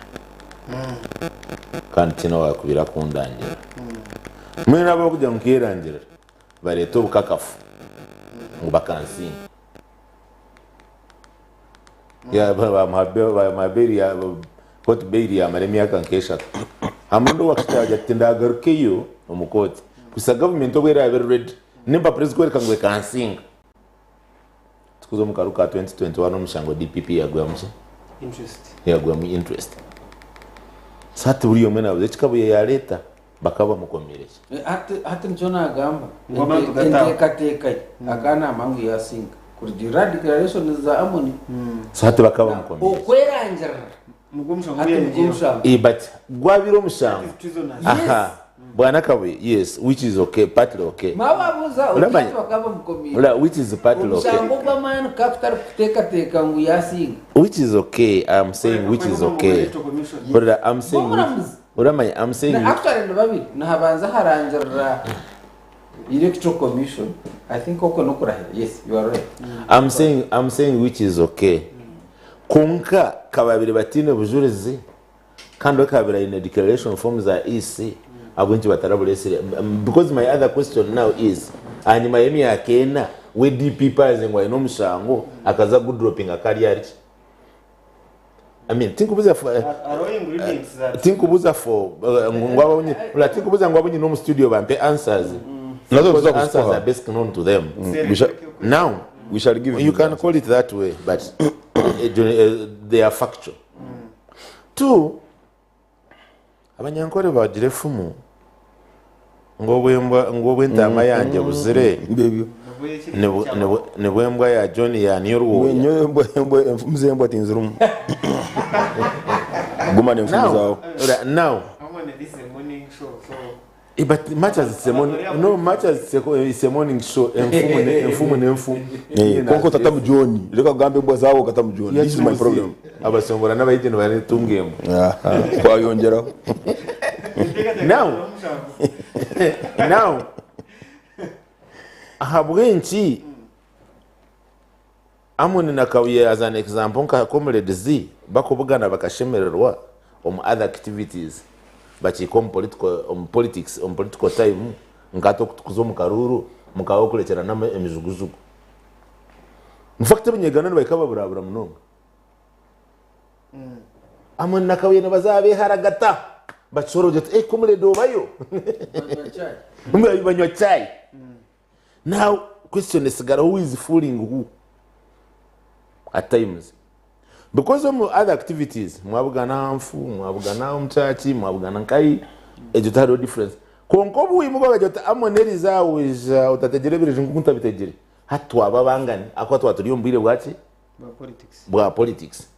kandi kino wakubira kundangira mwe nabo kujya nkerangira bareto bukakafu ngo bakansinga ya baba maberi ya kot beri ya maremi akankesha amundo wakitaje ati ndagarukeyo omukoti kusa government obwera ya ready nimba president kangwe kansinga kuzo mukaruka 2021 omushango DPP yagwamuze interest sati buri yo mena buze kikabuye ya leta bakaba mukomereje hati nchona agamba teka akana mangu yasinga kuri declaration za amoni sati bakaba mukomereje okwerangira mugumshango but gwabiro mushango aha bwana kawe yes which is okay partly okay mababuza bakaba mukomereje which is partly okay mushango kwa man capital teka ngu yasinga which is okay I'm saying which is okay but I'm saying I'm saying actually babi nahabanza harangira electoral commission I think oko nokurahira yes you are right I'm saying which is okay konka kababire batine bujureze kandi bakabira in declaration forms za EC abunti batarabulesire because my other question now is anyuma yemi yakena we DP paze ngwa ino mushango akaza good dropping akari I mean think ubuza for think ubuza for ngwabonye la think ubuza ngwabonye no studio bampe answers nazo answers are best known to them now we shall give you can call it that way but they are factual two abanyankore bagire fumu ngobwe ntama yanjye buzire ne bwembwa ya John ya niyoruwo mzembo tinzirum gumane mfuzaho now this is a morning show so but much as it's a morning no much as it's a morning show emfumu konko tatamu John reka gambe bwa zawo katamu John this is my problem abasongora n'abayitene bari tungemo kwa yongera now ahabwenchi amuni nakawiye as an example nka comrade Z bakubugana bakashemererwa other activities bakiko political time ngato kuzo mukaruru mukawo kurekera nama emijugujugu mufakte binyegana bayikaba burabura munonga amwe nakabuye nabazabe haragata bachoro je kumule dobayo banywa chai now question is who is fooling who at times because of other activities mwabugana mfu mwabugana mchachi mwabugana nkai ejutaro difference konkobu imuga jota amoneriza wiza utategerebereje ngukunta bitegere hatu ababangani akwatwa turiyo mbire bwachi bwa politics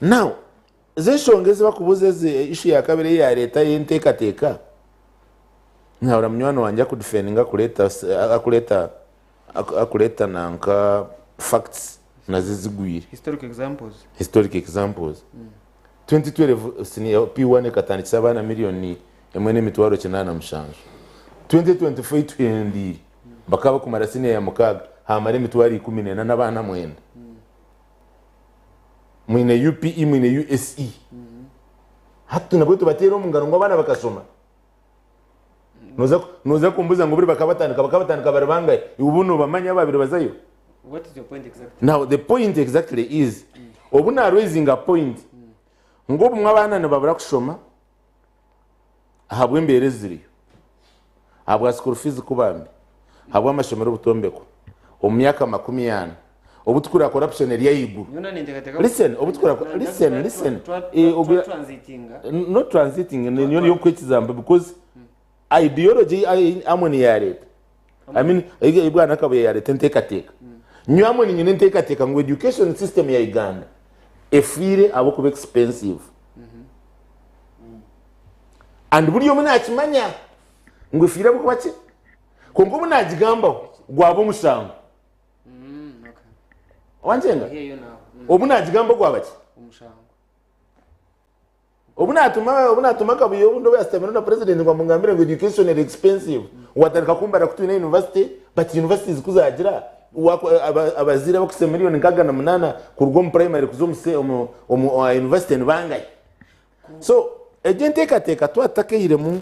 now zeshongeze bakubuze issue ya kabiri ya leta y'intekateka nkabura mnywano wanje kudefendinga akuleta nanka facts nazizigwire historic examples 2012 senior P1 katandikisa abana miliyoni emwe n'emitwaro 85 2024 twendi bakaba kumara senior ya mukaga hamare emitwaro 14 n'abana mwenda mwine UPE mwine USE hatu nabwo tubatera umungano ngo abana bakasoma noza kumbuza ngo buri bakabatandika barabangaye ubuno bamanya babiri bazayo. What is your point exactly? Now the point exactly is obuna raising a point ngo bumwabana nababura kushoma habwe mbere ziri habwa school fees kubambi habwa amashomero butombeko omyaka 10 obutukura corruption eri yiguru listen obutukura listen not transiting niyo yo kwekizamba because ideology amoni yare I mean ibwana kabuye yare tentekateka nyamwe ni nyine ntekateka ngo education system ya Uganda efire abo kuba expensive and buriyo muna akimanya ngo efire abo kuba ki kongo muna gigamba gwabo musango wanjenga obuna gigamba gwabaki umusango obuna tuma kabuye ubundo yastemera na president ngo mungambire ngo education is expensive watarika kumbara kutuna university but universities kuzagira abazira bakuse miliyoni 8 kurwo mu primary kuzomuse university nbangaye so ejentekateka twatakehire mu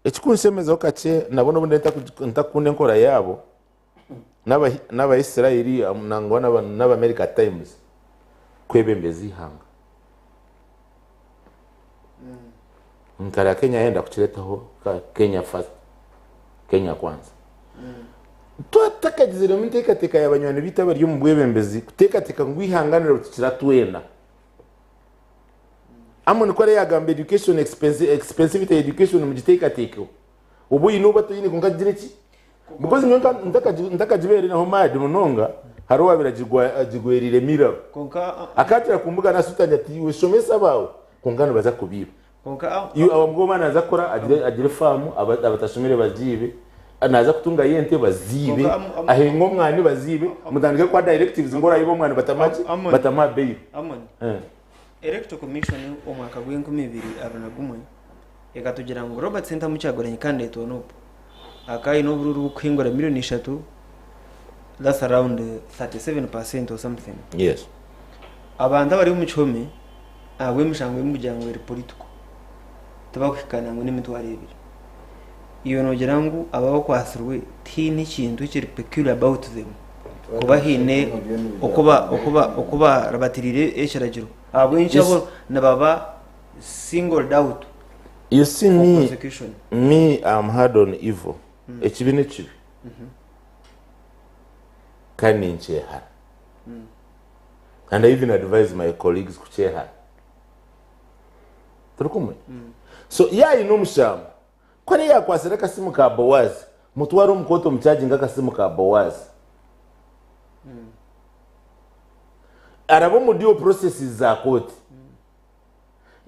ekikunsemeza okache nabona ubundi ntakunde nkora yabo naba Israeli nangwa naba America Times kwebembezi hanga nkara Kenya yenda kuchiletaho Kenya first Kenya kwanza twatakagizira mu ntekateka y'abanywana bita bari mu bwebembezi kutekateka ngwihanganira rukira twena amone ko yagambe education expensive education mu gitekateka ubu inuba tuyine kungagire ki because nyonka ndakajibere naho madi munonga haro wabiragirwa agigwerire mira konka akatira kumbuga nasutanya ati weshomesa bawe kungano baza kubiba konka abamgoma naza kora agire famu abatashomere bazibe anaza kutunga yente bazibe ahengo mwani bazibe mutandike kwa directives ngora yibo mwani batama bail electoral commission omwaka gw'2021 ekatugira ngo Robert Center mucyagoranye candidate onopo akai no bururu kwingora miliyoni 3 that's around 37% or something. Yes. Abanda bari mu chome agwe mushango y'umujyango wa politiko tabakikana ngo n'imitware ibiri iyo nogera ngo abaho kwasirwe tini kintu kiri peculiar about them kuba hine okuba rabatirire eshiragiro abwe nchabo nababa singled out. You see me I'm hard on evil. Ekibine kibi kani ncheha and I even advise my colleagues kucheha turukumwe so ino mushamba kwani yakwasira kasimu ka Boaz mutwaro mukoto mchaji nga kasimu ka Boaz arabo mudio processes za koti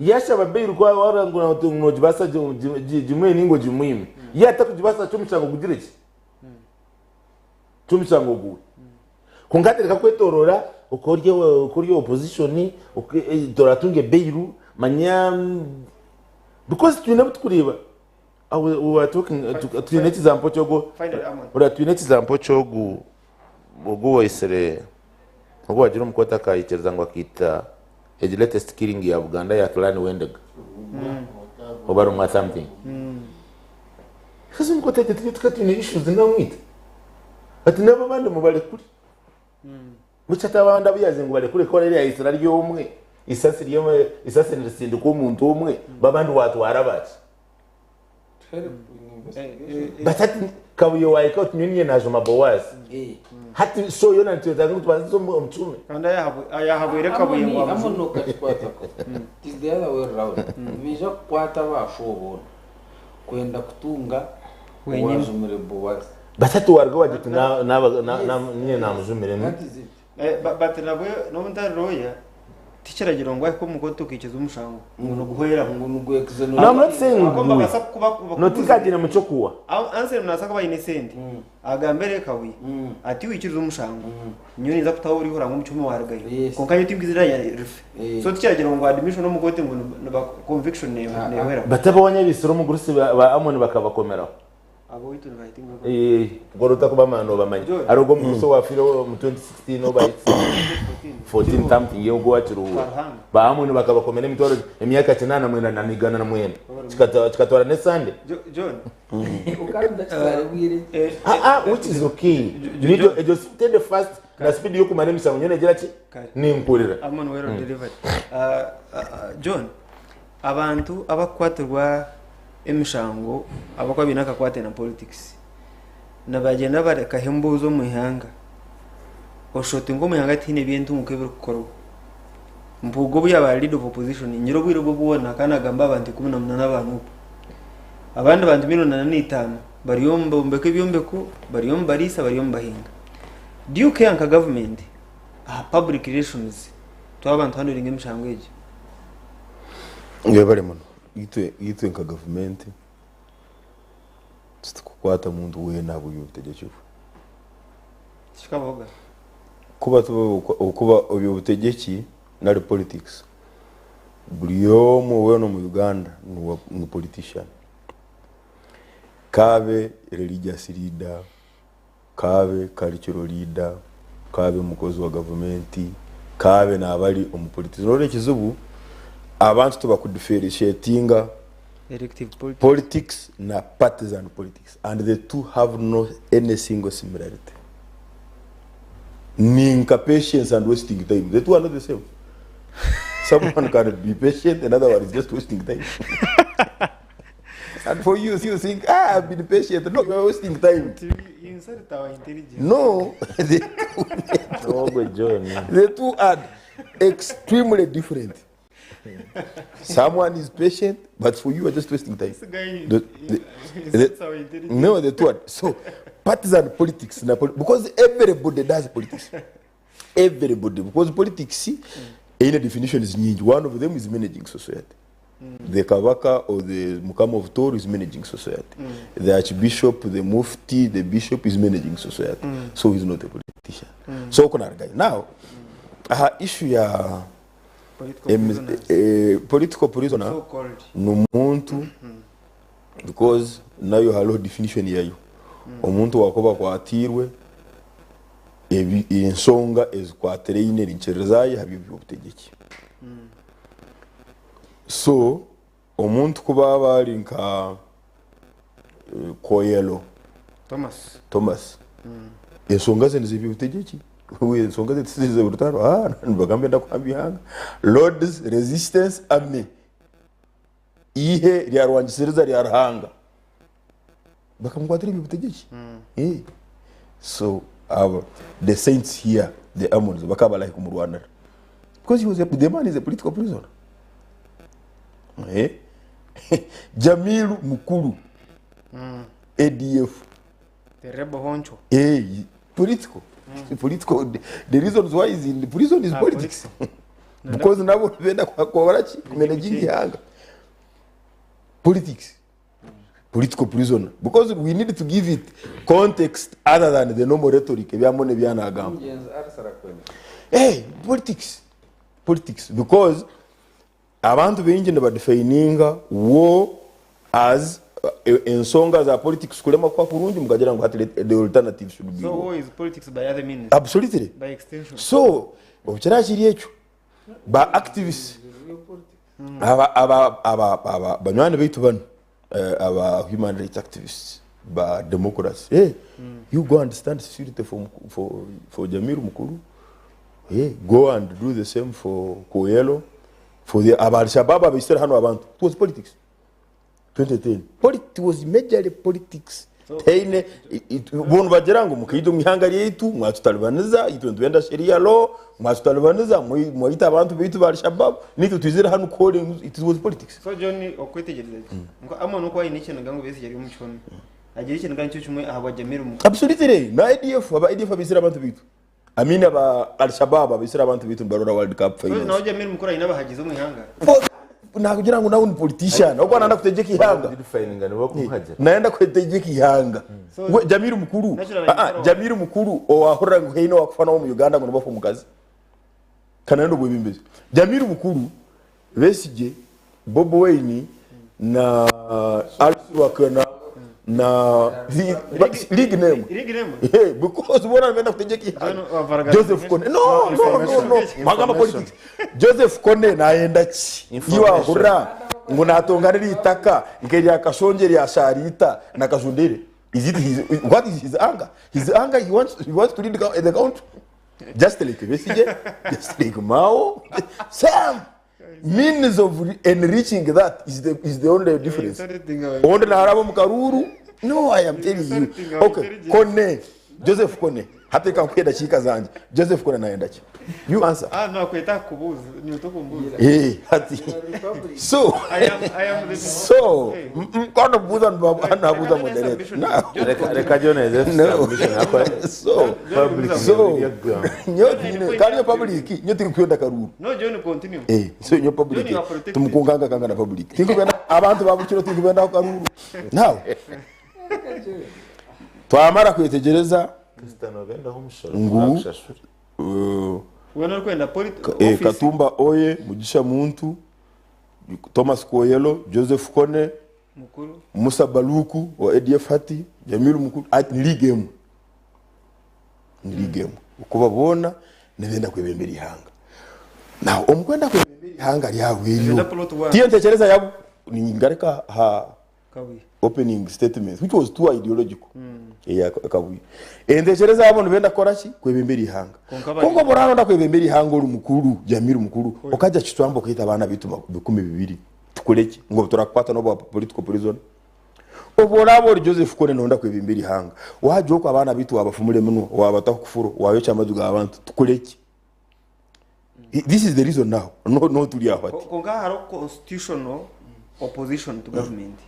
yasha babeyiru kwa warangu na nojibasa jimwe ningo jimwimi yata kujibasa chumchango kudireki chumchango gu kungatereka kwetorora ukorye opposition doratunge beyiru manya because tunabutukuriba we were talking to net example chogo ora to net example chogo ogo isere ubwo wagira umukota akayikereza ngo akita the latest killing ya Uganda ya Tulani Wendega oba rumwa something kazi umukota ati tukati ni issues ndamwita ati nabo bandi mubale kuri muchata abandi abiyaze ngo bale kuri ko rero yisira ryo umwe isasi niritsindi ko umuntu umwe babandi watwara bati batati kabuye waika tunyinye najo mabowazi hati so yona ntiyoza ngo tubanze umtume kandi ayahabwire kabuye ngo amuno kakwata ko is the other way around bija kwata bashobora kwenda kutunga wenyine wazumire bowazi batatu wargo wajitu na nye namuzumire that is it but nabwo no mutaroya tichiragira ngo ko mukoto kikiza umushango ngo guhera ngo nugwekeze no I'm not saying agomba gasa kuba notikagire mucyo kuwa answer munasaka ba innocent agambere kabuye ati wikiriza umushango nyoni za kutaho uri hora ngo mucyume waragaye konka yo timbwizira ya rife so tichiragira ngo admission no mukote ngo ba conviction ne wera batabonye bisoro mu gurusi ba amoni bakabakomeraho abo witu inviting gorota kuba mano bamanye arogo muso wa filo mu 2016 oba 14 something yo go achiru ba amoni bakabakomera mitoro emyaka 8 mwenda na migana na mwenda chikatwara ne Sunday John ukanda tsare bwire which is okay you need to just take the first na speed yo kumane misango nyene gira ki ni mpurira amon wero delivered John abantu abakwatirwa emishango abakwa binaka kwate na politics nabagenda bareka hembuzo mu ihanga oshoti ngo mu ihanga tine bintu mukebero kukoro mpugo buya ba leader of opposition nyiro bwiro bwo bubona kana gamba abantu 18 n'abantu abandi bantu 15 bariyomba mbeke byombeko bariyomba barisa bariyomba hinga do you care nka government public relations to abantu handling emishango eje ngebare muno yitwe nka government tukukwata muntu we nabo yutegekero shikaboga kuba obyo butegeki na politics buliyomo weno mu Uganda ni politician kabe religious leader kabe cultural leader kabe mukozi wa government kabe nabali umupolitician rore kizubu abantu tuba kudifferentiatinga elective politics na partisan politics and the two have no any single similarity. Ninka patience and wasting time, the two are not the same. Someone can be patient, another one is just wasting time. And for you think, I've been patient, no, you're wasting time. You insert our intelligence. No, the two are extremely different. Someone is patient, but for you are just wasting time. No, the two are. So, partisan politics, because everybody does politics. Everybody, because politics, any definition is needed. One of them is managing society. The Kavaka or the Mukama of Tor is managing society. The Archbishop, the Mufti, the Bishop is managing society. So he's not a politician. So, now, issue ya political prisoner no muntu because now you have a definition yayo omuntu wakoba kwatirwe ensonga ezikwaterine rincherezaye habyo by'obutegeki so omuntu kuba bali nka Koyelo Thomas ensonga ze by'obutegeki we songa zitize urutaro nbagambe ndakwambihanga Lord's Resistance Army ihe ryarwangisiriza ryarahanga bakamkwatira bibutegeki so the saints here the Amons bakaba like mu Rwanda because he was the man is a political prisoner Jamilu Mukulu ADF the rebel honcho political political the reasons why is in the prison is politics because nabo benda kwa warachi managing hanga politics political prisoner because we need to give it context other than the normal rhetoric byamone byanagamba politics because abantu bengi ne badefininga war as ensonga za politics kulema kwa kurungi mukagira ngo hati the alternative should be. So who is politics by other means? Absolutely. By extension. So obuchara kiri ekyo ba activists aba banywana baitu bano aba human rights activists ba democrats you go and stand security for Jamiru Mukuru, go and do the same for Koyelo, for the Al-Shabaab abisira hano abantu. It was politics 2010 it was majorly politics. Teine bontu bagira ngo mukido mihanga yetu mwatutalibaniza itu ndwenda sheria law mwatutalibaniza mwita abantu bitu ba Al-Shabaab nitu twizira hano calling it was politics. So John okwetegereza ngo amano kwa iniche ngango bese yari umuchoni agira ikintu gancho chumwe aba Jamiru Mukuru. Absolutely na IDF abisira abantu bitu amina ba Al-Shabaab abisira abantu bitu barora World Cup finals. So na Jamiru Mukuru inaba hagize umwihanga na kugira ngo nawe ni politician uko nanda kutegeka ihanga naenda kutegeka ihanga we Jamiru Mukuru Jamiru Mukuru owahora ngo heino wakufana wo mu Uganda ngo nobafo mukazi kanando bwe bimbeze Jamiru Mukuru Besigye Bobo Wine na Alwakana na league name because bona nenda kutegeka ihanga Joseph Kone no magama politics Joseph Kone naenda chi iwa hura ngo natonganira itaka ngeri akashongeri asharita na kajundere what is his anger he wants to lead the country just like Besigye just like Mao Sam means of enriching that is the only difference. Onde na harabo mukaruru no I am telling you okay Kone Joseph Kone hata kankwenda chika zanje Joseph Kone naenda chi you answer no kweta kubuza ni utokumbuza hati so I am the so kono buza na buza modele reka Joneze so nyoti kali public nyoti kwenda karuru no John continue so nyo public tumukunganga kanga na public tingubenda abantu babukiro tingubenda karuru now twamara kwetegereza Cristiano Venda humushoro wana kwenda office Katumba Oye Mugisha Muntu Thomas Koyelo Joseph Kone Mukuru Musa Baluku wa ADF hati Jamiru Mukuru at ligemu ukubabona nebenda kwebembera ihanga now omukwenda kwebembera ihanga lyaweyo tiyo ntekereza yabo ni ngareka ha kawi opening statement which was too ideological kawi entekereza yabo nibenda koraki kwebembera ihanga kongo borano nda kwebembera ihanga uri mukuru Jamiru Mukuru okaja kitwambo kwita abana bitu 12 tukoleki ngo turakwata no ba political prison oborabo Joseph Kone nonda kwebembera ihanga waje ko abana bitu abafumule muno wabatakufuro wayocha amaduga abantu tukoleki. This is the reason now no tuli ahwati konga haro constitutional opposition to government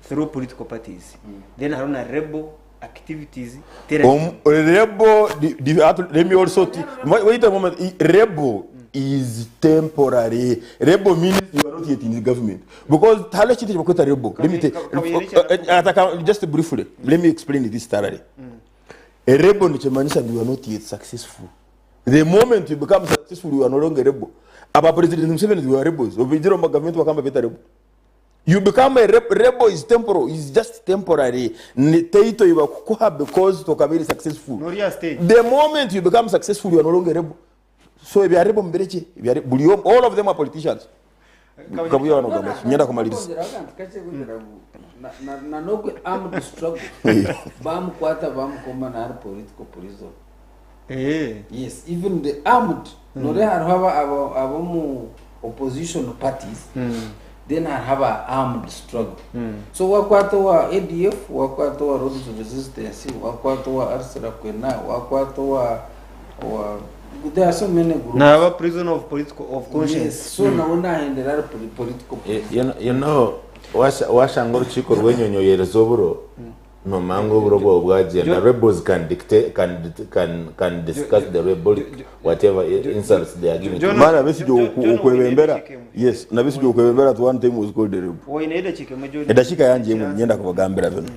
through political parties then haruna rebel activities rebel let me also wait a moment rebel is temporary. Rebel means you are not yet in the government because thala chiti bakweta rebel just briefly let me explain this thoroughly. A rebel ni chemanisha you are not yet successful. The moment you become successful you are no longer rebel. Aba president Museveni you are rebels obijiro ma government wakamba beta rebel. You become a rebel is temporal, is just temporary. Teito you are because to be successful. The moment you become successful, you are no longer rebel. So if you are rebel, all of them are politicians. Kabuya no gamba. Nyenda kumaliza. Na no armed struggle. Bam kwata bam koma na political prison. Yes, even the armed. No they have abo opposition parties. Then I have an armed struggle. So wakwato wa ADF, wakwato wa Roads to Resistance, wakwato wa Arsera Kwena, wakwato wa there are so many groups. Now a prison of political of conscience. Yes, so now na endera political. You know, washa ngoro chiko rwenyo yerezoburo no mango bro bwaje na rebels can dictate can discuss the rebel whatever insults they are giving. Mara besijo ukwebembera. Yes, na besijo ukwebembera at one time was called the rebel. Wo inaida chike majo. Edashika yanje nyenda kubagambira bino.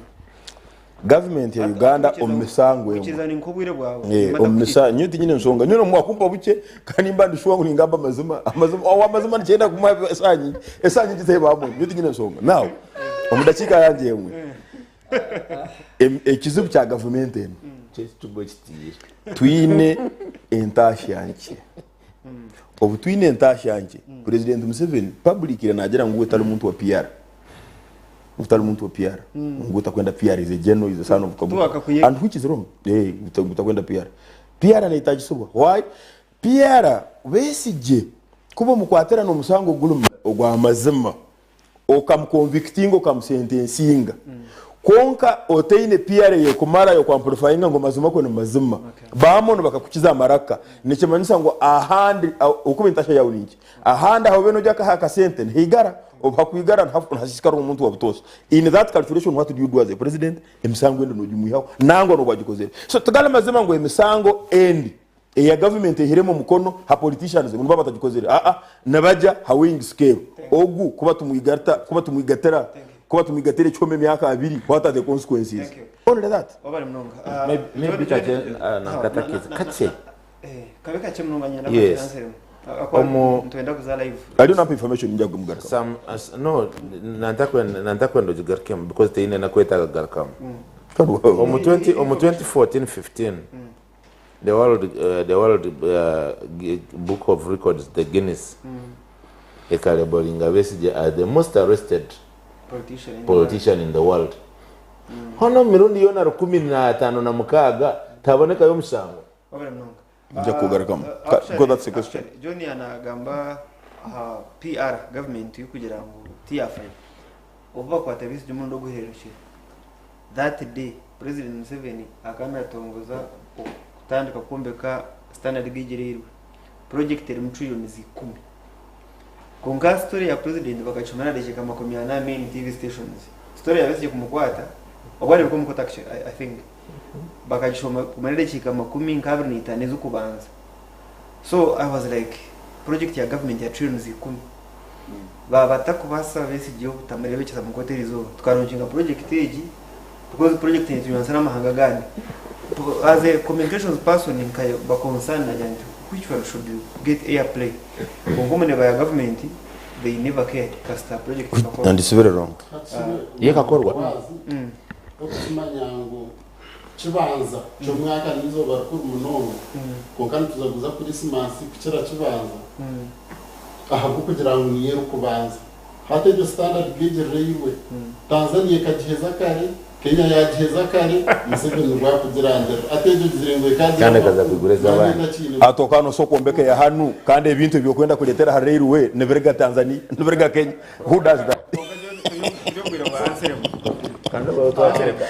Government ya Uganda omisangwe. Kichizani nkobwire bwawe. Omisa nyuti nyine nsonga. Nyino mwakumpa buche kandi mbandi shwangu ngamba mazima. Amazima nchenda kuma esanyi. Esanyi tise babo. Nyuti nyine nsonga. Now omudakika yanjye yemwe ekizibu kya gavumenti eno twine entashyanki obu twine entashyanki President Museveni publicly nagira ngu utali muntu wa PR ngu utakwenda PR is a general is a son of Kabaka and which is wrong utakwenda PR anahitaji subwa why PR besije kuba mukwatera no musango gulum ogwa mazima okamconvictinga okamsentensinga konka oteine PR ye kumara yo kwamplifyinga ngo mazima ko no mazima bamono bakakukiza amaraka nikimanyisa ngo ahandi ukuba intasha yawe niki ahandi aho beno jaka haka sente higara obakwigara ntasikara umuntu wabutoso in that calculation what do you do as a president emisango endo no jumuyaho nango no bwagikozera so tugala mazima ngo emisango endi ya government ehiremo mukono ha politicians ngo batagikozera nabaja ha wing scale ogu kuba tumwigatera kuba tumigatere chome myaka 2 what are the consequences only that maybe nakatakiza katse kabeka chemnunga nyana yes ntwenda kuza live I don't have information njya gumgarka some no nantakwenda jigarkem because teine nakweta garkam omu 2014-15 the world book of records the Guinness Ekaribolinga Besigye are the most arrested politician in the world. Hono mirundi yona 15 na mukaga taboneka yo musango. Nja kugarukamo. Go that's the question. Johnny anagamba PR government yukugira ngo TFI. Uva kwa tabisi jumundo guherushye. That day President Museveni akanatongoza kutandika kumbeka standard gigirirwe. Project eri mutrillion 10. Konga story ya president bakachumana deke kama 18 main TV stations. Story ya Besigye kumukwata obwali ko mukota I think bakachoma kumana deke kama 15 zukubanza. So I was like project ya government ya trillions 10 batakubasa Besigye utamare bekiza mukoteri tukaronkinga project eji because project ni tuyansana mahanga gani as a communications person in kayo ba concern na jantu which one should get airplay ngomone ba government they never cared casta project and it's very wrong yekakorwa okumanyango kibanza cyo mwaka nizo barakuru munongo konkani tuzaguza kuri simansi kicira kibanza aha kugira ngo niye rukubanza hate the standard gauge railway Tanzania kagiheza kare Kenya yagiheza kare Museveni rwa kugirangira ateje zirengwe kandi kaza kugureza abana atokano soko mbeke ya hanu kandi ebintu byo kwenda kuletera ha railway neverega Tanzania neverega Kenya who does that kandi bautwachereka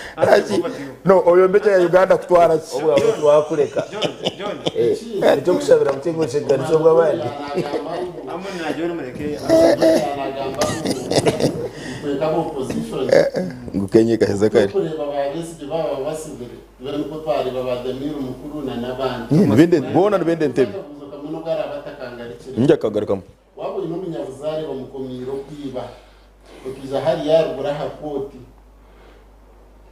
no oyo mbeke ya Uganda kutwara obwa abantu wakureka nicyo kushabira mutengo cyegari cyo bwabandi amoni na John mureke anagamba kweka opposition ngukenye kaheza kare kureba Besigye baba basibire bari ko twari babadamira umukuru na nabandi nibende bona nibende ntebe kameno gara batakangarikira njya kagarukamo wabo ino munyabuzare bamukomiro kwiba ukiza hari yarugura hakoti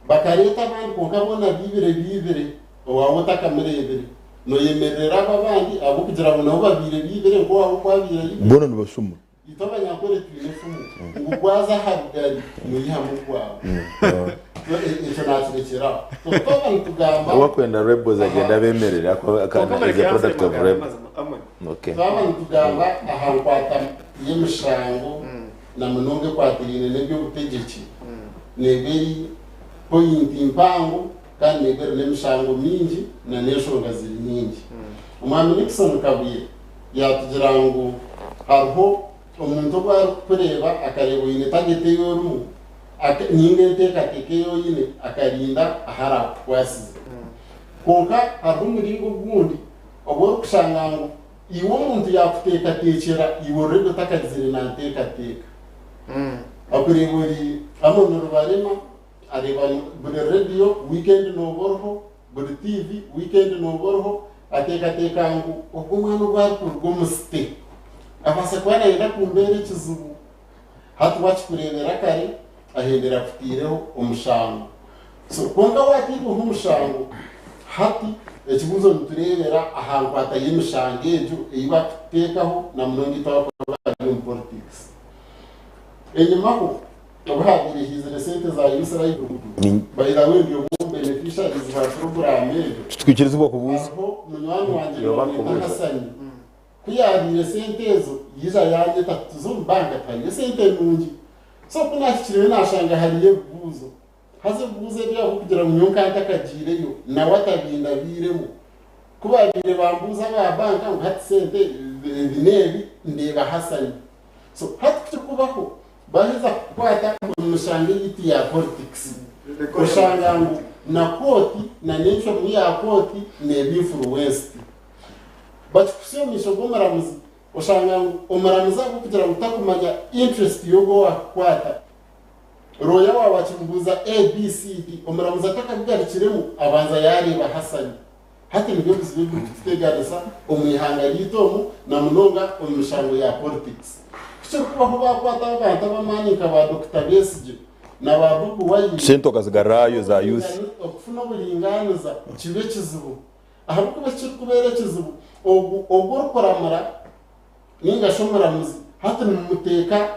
bakareta abandi kokabona bibire wawe utakamurebere no yemerera abandi abo kugira ngo nabo bibire ngo wabo kwabire bona nibasuma itabanyakore twinefumu ngugwaza habgari muyihamu kwabo icyo nakirekera tubani tugamba wakwenda rebels agenda bemerera ko akana is a product of reb okay tubani tugamba aha kwata yemishango na munonge kwatirine nebyo butegeki neberi point impango kandi neberi nemishango mingi na neshonga ziri mingi umwami Nixon kabuye yatugira ngo hariho umuntu bwa kureba akareba yine tagete yorumu ninge tekateke yoyine akarinda ahara kwasize konka hariho umuringo gundi obwo kushanga ngo iwo muntu yakuteka tekera iwo rego takazire na tekateka akuriburi amono rubarema areba buri radio weekend no borho buri TV weekend no borho ateka ngo ubwo mwana bwa kurwo muste abasa kwana enda kumbere kizubu hatu wakurebera kare ahendera kutireho umushango so konga watigo nk'umushango hati ekibuzo nturebera ahantu atayimushange ejo iba kutekaho na munongi tawa politics enyuma ko ubuhagire hizire sente za Israel bayira wendi yo beneficiaries ba program twikiriza ubwoko buzi aho munywani wanje Hasani kuyarire sente ezo yiza yaje tatuzumbanka tanye sente nungi so kunashikire nashanga hariye buzo haze buze bya kugira ngo nyonka atakagireyo nawe atabinda biremo kubagire bambuza ba banka ngo hati sente binebi ndeba Hasani so hati kubaho baheza kwata umushanga yiti ya politics ushanga na koti na nature mu ya koti ne influence but kusemisho gomaramuzi ushanga umaramuza kugira utakumanya interest yogo wakwata roya wabachimbuza ABCD umaramuza atakabigarikiremo abanza yareba Hasani hati nibyo bizibyo tutegareza umwihanga yitomu na munonga umushango ya politics kubaho bakwata abantu bamanika ba Dr. Besige na ba Bubu wayi sento kazigarayo za youth okufuna bulinganiza kibe kizibu ahabuko bakikubere kizibu ogoro koramara ninga shomara muzi hata nimuteka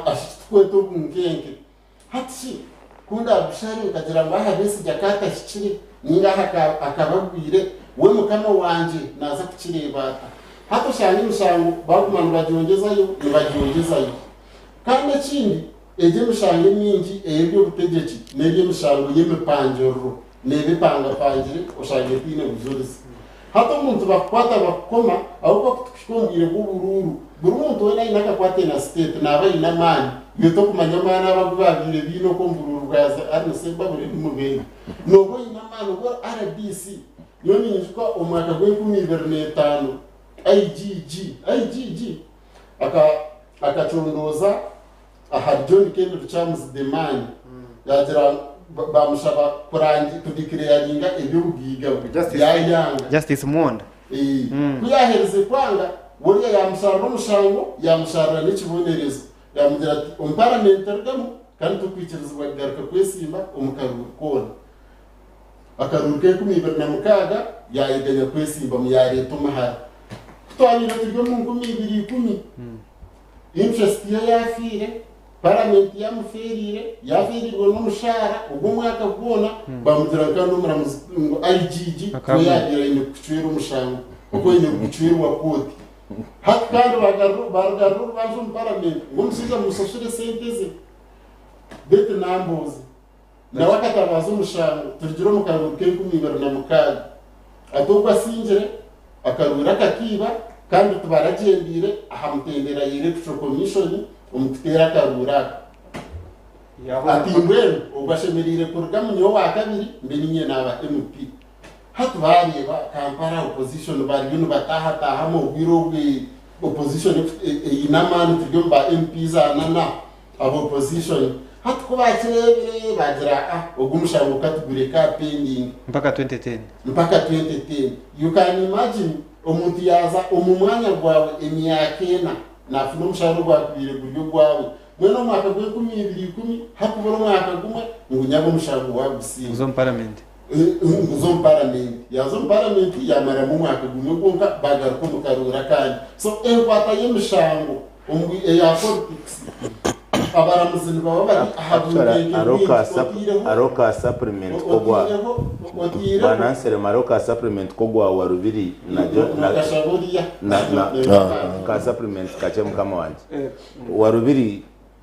ashitweto bungenke hati kunda bushari ukagira ngo aha Besige akata kikiri ninga akababwire we mukama wanje naza kukireba hato shani mushango bagumana bajongezayo nibajongezayo kandi kindi eje mushango mingi ebyo butegeki nebyo mushango yemipanjoro nebipanga pangire ushange tine buzurizi hato umuntu bakwata bakoma ahubwo kutushikombire bw'ubururu buri muntu wena inaka kwate na state nabaye namani yoto kumanya mana abagubabire bino ko mbururu bwaza ari semba buri mubenge nogo inamani ngo RDC yoni njiko umwaka gwe 2025 IGG akachondoza aha John Kennedy Charles Demani yagira bamushaba kurangi kudikiriyaringa ibyo bugiga yayanga Justice Monda kuyahereze kwanga buriya yamusarura umushango yamusarura n'ikibonerezo yamugira ati umparamentargamo kandi tukwikiriza bagaruka kwesimba umukaruru kona akaruruke kumibera na mukaga yayiganya kwesimba mu ya leta mahari twanyira tujye mu 2010 interest yafire parliament yamuferire yafirirwe n'umushara ubwo mwaka kubona bamugira kandi umuramuzi ngo IGG yagira ine kucwira umushango uko ine kucwira wa koti hakandi bagaru baje mu parliament ngo musiza musoshere senteze bete nambozi na wakatabaza umushango turigiro mu kantu ke kumibera na mukaga atubwa sinjire akarura kakiba kandi tubaragendire ahamutendera electoral commission umutera karura ati ngweno ubashemerire kurugamo niyo wa kabiri mbere nye naba MP hatubareba Kampala opposition bari bino bataha mu bwirobwe opposition inamani tujyo ba MP za nana abo opposition hatukubakire bagira ugumushango katugureka pending mpaka 2010 you can imagine umuntu yaza umumwanya gwawe emyakena nafuna umushahara gwakubire buryo gwawe mweno mwaka gwe 2010 hakubura mwaka gumwe ngo nyabo umushahara wagusiba zo parliament yazo parliament yamara mu mwaka gumwe gonka bagaruka mu karura kandi so enkwata yemushango umbi ya politics abaramuzini baba bari aroka supplement kogwa banansere maroka supplement kogwa wa rubiri na ka supplement kache mukama wanje wa rubiri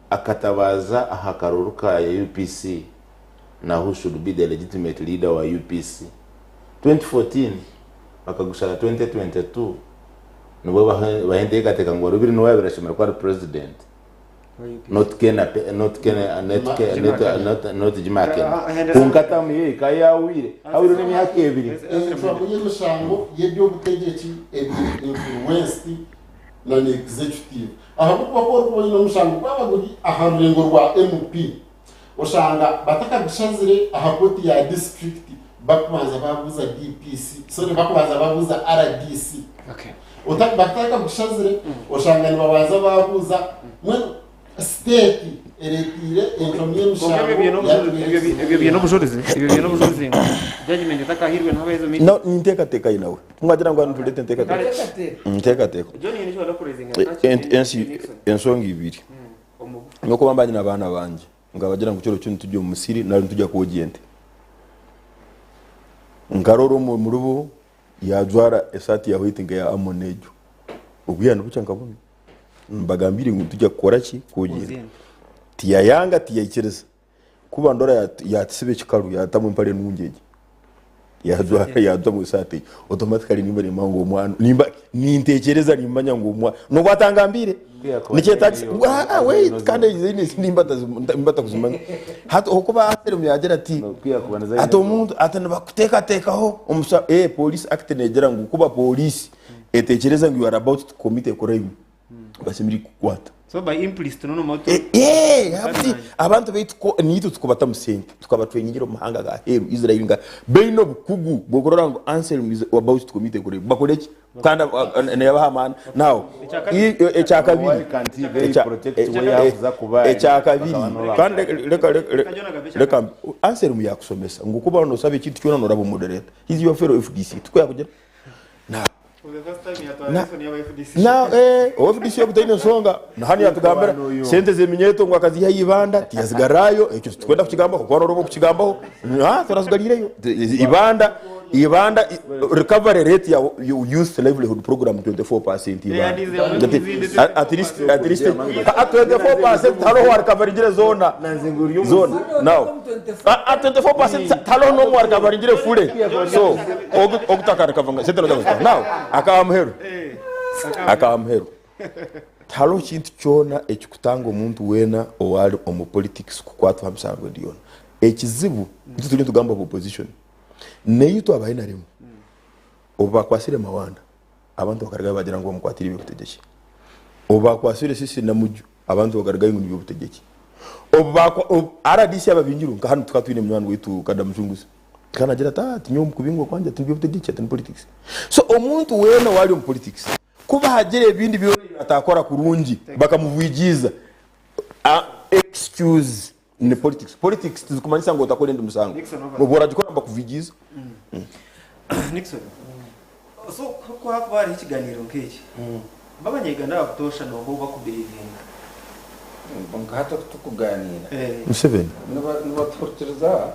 akatabaza ahakaruruka ya UPC na who should be the legitimate leader wa UPC 2014 bakagushaka 2022 nubo bahende gateka ngo rubiri no yabirashimira kwa president not Jimaken kunkata miye kayawire awire ni myaka ebiri twabuye mushango yebyo butegeki influence na executive ahabuko ko no mushango babaguri aharengo rwa MP ushanga bataka bishazire ahakoti ya district bakubanza babuza DPC so bakubanza babuza RDC okay bataka bishazire ushanga ni babanza babuza mwe state eretire entromye mushango ibyo bintu bujurize judgment itakahirwe n'abezo miti no nteka teka inawe mwagira ngo ntulete nteka teka John yinishobora kurezinga ensonga ibiri nuko bambanye n'abana banje ngabagira ngo cyoro cyuntu tujye mu Misiri nari tujya ku Ogente ngaroro mu rubo yajwara esati ya white ya amonejo ubuyana bucya ngabona mbagambire ngo tujya kora ki ku Ogente tiya yanga tiya ikereza kuba ndora yatisibe kikaru yatamu mpare n'ungege yadwa mu sate automatically nimba ni mango mwana nimba nintekereza nimba nyango mwana no batangambire nike taxi wait kandi izini nimba takuzumanya hato okuba aserum yagera ati hato umuntu atana bakuteka tekaho umusa police act negera ngo kuba police etekereza ngo you are about to commit a crime basimiri kukwata so by implicit no moto abantu beitko nitu tukubata musente tukabatwenyingiro mahanga ga heru Israel nga beino bukugu bogorora ngo Anselm is about to commit a crime bakoleki kanda ne yabahamana now echakabiri kandi leka Anselm yakusomesa ngukuba no sabe kitu cyona no rabo moderator hizi yo fero FDC tukoya kugera na ofisi yo kutaino songa na hani yatugambira sente zeminyeto ngo akazi yibanda tiyazigarayo ecyo twenda kukigamba ko robo kukigamba turazigarireyo ibanda recovery rate ya youth livelihood program 24% ibanda at least 24% halo recovery jire zona now at 24% halo no recovery jire fule so okutaka recovery sente now akamheru talo kintu cyona ekikutanga omuntu wena owali omu politics kukwatu hamsango ndiona ekizibu tuli tugamba opposition neyitu abayinaremo obakwasire mawanda abantu bakariga bagira ngo mukwatire bikutegeki obakwasire sisi namuju abantu bakariga ngo nibutegeki RDC ababingiru nka hano tukatwine mwana witu kadamjunguzi kana jira tati nyom kubingwa kwanja tubibutegeki ati politics so omuntu wena wali mu politics kuba hagere ibindi byo atakora kurungi bakamuvugiza excuse ni politics tuzukumanisa ngo utakora ndi musango bobora gikora bakuvugiza Nixon so ko hakubari ikiganiro nk'iki babanyegana bakutosha no bo bakubevinga ngata tukuganira Museveni nibatortereza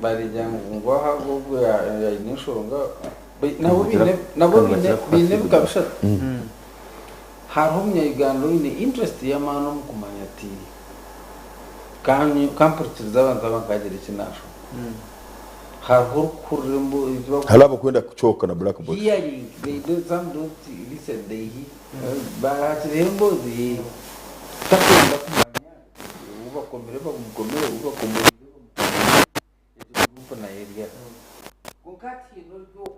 bari jangu ahubwo ya inshonga nabo bine bukabisha harumye igano ine interest ya mano mukumanya ati kamportereza abantu abakagera ikinasho harho kurembo halaba kwenda kuchoka na black box hearing they do some don't listen they but rembo the takunda kumanya ubakomere bagumkomere ubakomere grupo na area kokati no yo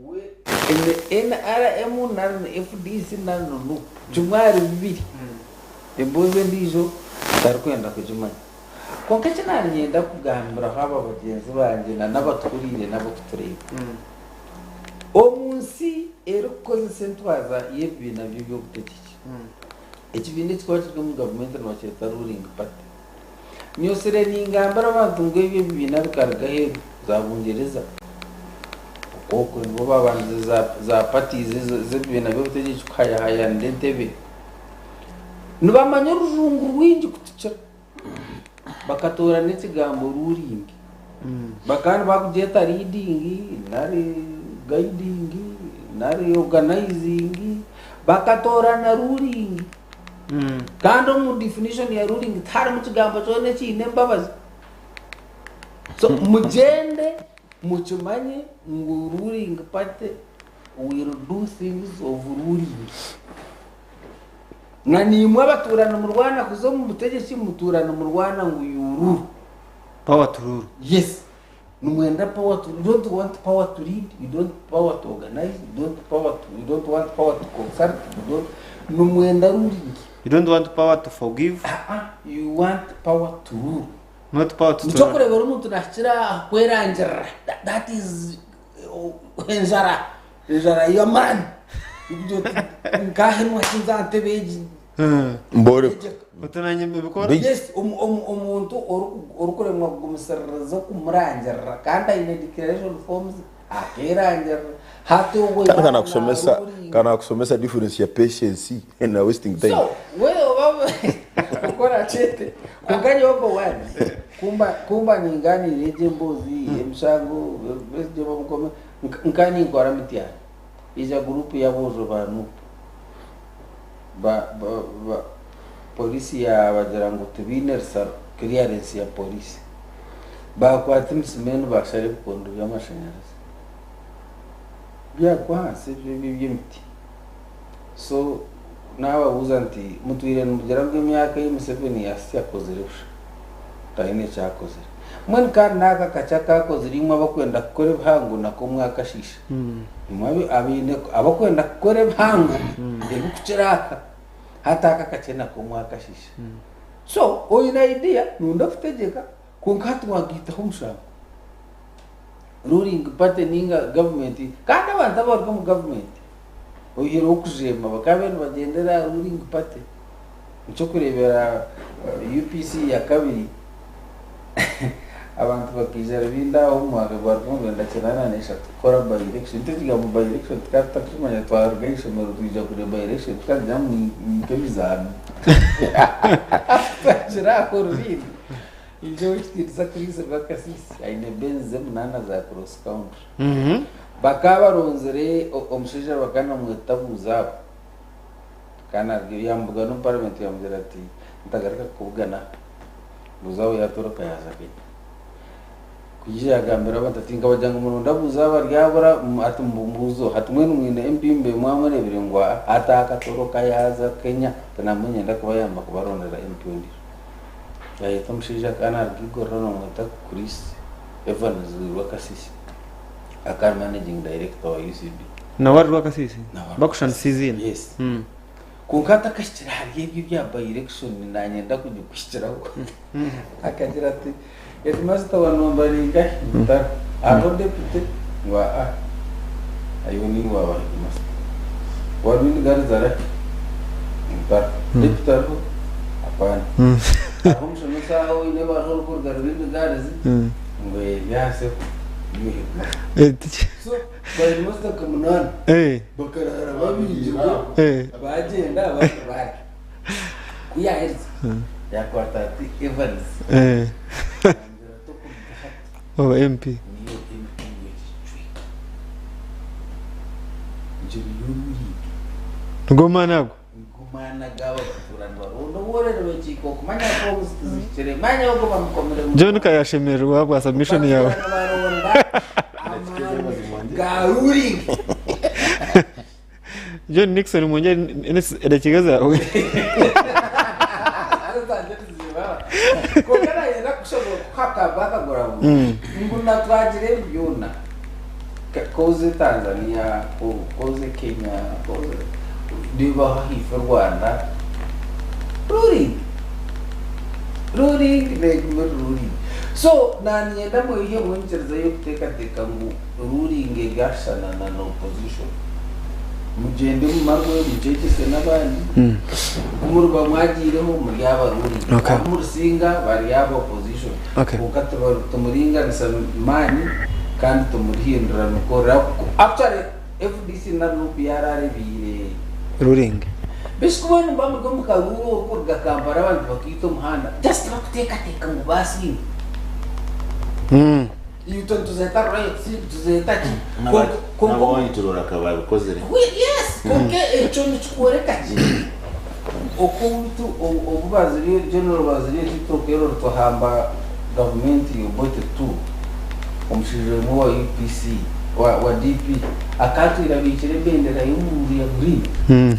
we NRM na FDC na no jumari bibiri emboze ndizo tarikwenda kujumanya konkeche nari nyenda kugambira haba bagenzi banje na nabaturiye nabo kutureba omunsi erukoze sentwaza yebina byo gutetiki ekibindi twachirwe mu government no cyeta ruling party nyosere ningambara abantu ngo ibyo bibina bikarga he zabungereza okoko ngo babanze za parties zebina byo gutetiki kaya ndentebe nubamanya rujungu rwingi kuticira bakatora n'ikigambo ruringi bakandi bakugeta reading nari guiding nari organizing bakatora na ruling kandi mu definition ya ruling tari mu kigambo cyone cyine mbabazi so mugende mucumanye ngo ruling party will do things of ruling nani mwe baturana mu Rwanda kuzo mu butegeki muturana mu Rwanda ngo yururu power to rule yes numwenda power to you don't want power to lead you don't power to organize you don't want power to consult you don't numwenda ruling you don't want power to forgive you want power to rule not power to mutokore bero muntu nakira kwerangira that is enjara your man ngahe mwachinza tebeji mbore utananye mbikora yes umuntu orukuremwa kugumisarza kumurangira kandi ine declaration forms akerangira hato we kana kusomesa difference ya patience and wasting time so wewe baba Achete. Kungani wako wani. Kumba ni ngani reje mbozi emshango bese bamukome nkani ngora mitiana. Ija grupu ya bozo banu. Ba polisi ya bajarango tubiner sar clearance ya polisi. Ba kwa timsimeno bakshare kukondo y'amashanyarazi. Bya kwa se by'imiti. So nawe uzanti mutwire n'umujarango imyaka y'Museveni yasi yakozere busha. Taine cyakozere. Mwen kan naka kachaka kozere imwe bakwenda kukore bhangu nako mwakashisha. Mwabi abine abakwenda kukore bhangu ndikuchiraka hata akakachena ko mwakashisha. So oyina idea nunda kutegeka kunkatu wagita humsha. Ruling pate ninga government kada bantu bari mu government. Oyiro kujema bakabene bagendera ruling pate. Nco kurebera UPC ya kabiri. Abantu bakizera bindaho umwaka barumwe ndakenana n'eshatu kora by election tuziga mu by election tukatakimanya twarganisha mu rwija kure by election tukajya mu kebizana afajira korvin ijo istiriza krise bakasisi aine benze munana za cross country bakaba ronzere omusheja bakana mu tabuza kana yambuga no parliament yamuzera ati ndagarika kubugana buzawo yatoroka yazakenya kujya gambira batatinga bajanga umuntu ndabuza baryabura ati mbuzo hatumwe n'umwine MP mwamurebere ngo atakatoroka yaza Kenya tanamenye ndakuba yamba kubarondera MP ndi yahita mushija kana arigorana mwita Chris Evans Rwakasisi akar managing director wa UCB na wari Rwakasisi bakushana season yes kunkata kashira hariye bya by election nanye ndakujya kwishiraho akagira ati it must have one bariga that aro deputy wa ayoni wa must wabini garzara but deputy aro apan ahum shumasa au ile ba rol kur garwini garzi ngwe yase so by must come non bakara babi bajenda ba kuya erzi ya kwarta Evans oh MP ngomana gawa kuturandwa ndo wore wechiko kumanya ko zichere manya uko bamkomere John kayashemerwa bwa submission yawe gauri John Nixon mwenye edakigaza yawe kokana yenda kushobo kaka baka gorawo nguna twajire byona koze Tanzania koze Kenya koze diba hifa Rwanda ruling so nani yenda mo ihe wongereza yo kuteka ngo ruling gashana na opposition mugende mu marwe mujekese n'abandi umuruba mwagireho muri abarundi murusinga bari aba opposition ukataba tumuringa bisamani kandi tumurihindura nukora actually FDC na RPR bire ruling biskubona mbamurwa mu karuro kurga kampara abantu bakito muhanda just bakuteka ngo basi yuto tuzeta right tuzeta ki ko yiturura kabaye kozere yes konke echo nichikuoreka ki okuntu obubaziri general baziri titokero tohamba government yobote tu omushije mu wa UPC wa DP akatira bikire bendera y'umuntu ya green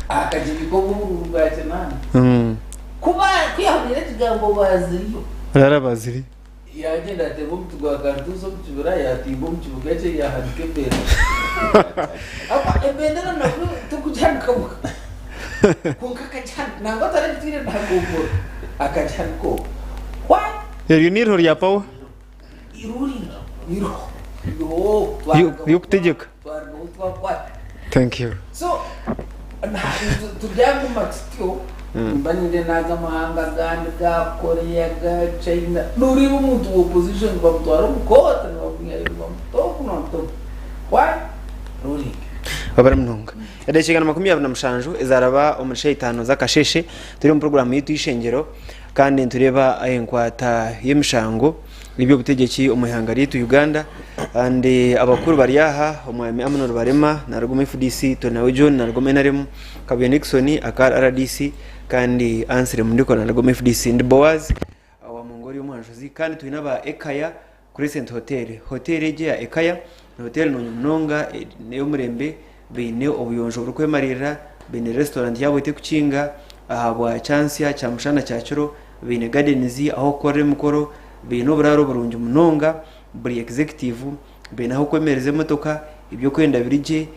akajibiko buru bwache nani kuba kwihambira kigambo baziriyo rara baziri yagenda atebo mutugwa kartuso mutubura yatibo mukibugace yahadike bera apa ebendera na tukujana kabuka kunka kajana nangwa tare tire ntagogo akajana ko what you need her ya power iruri iro you kutegeka thank you so tujangu maxtio mbanire naga mahanga gandi ga Korea ga China nuri umuntu opposition bamutwara umukota n'abamwiye bamutoko n'anto why ruri babaramnunga edekigana 27 ezaraba omurisha 5 zakasheshe turi mu program yitu ishengero kandi tureba enkwata y'emishango nibyo butegeki umuhanga ritu Uganda ande abakuru bari aha umwami Amunor Barema na Rugome FDC Tonawe John na Rugome Narem Kabuye Nixon akar RDC kandi ansire mundiko na Rugome FDC ndi Boaz wa mungori y'umwanjozi kandi turi naba Ekaya Crescent Hotel eje ya Ekaya hotel no Nyunonga neyo murembe bine obuyonjo burukwemarira bine restaurant yabo ite kukinga ahabwa chance ya chamushana cyacuro bine gardens aho kore mukoro bino buraro burungi munonga buri executive bine aho kwemereza motoka ibyo kwenda birije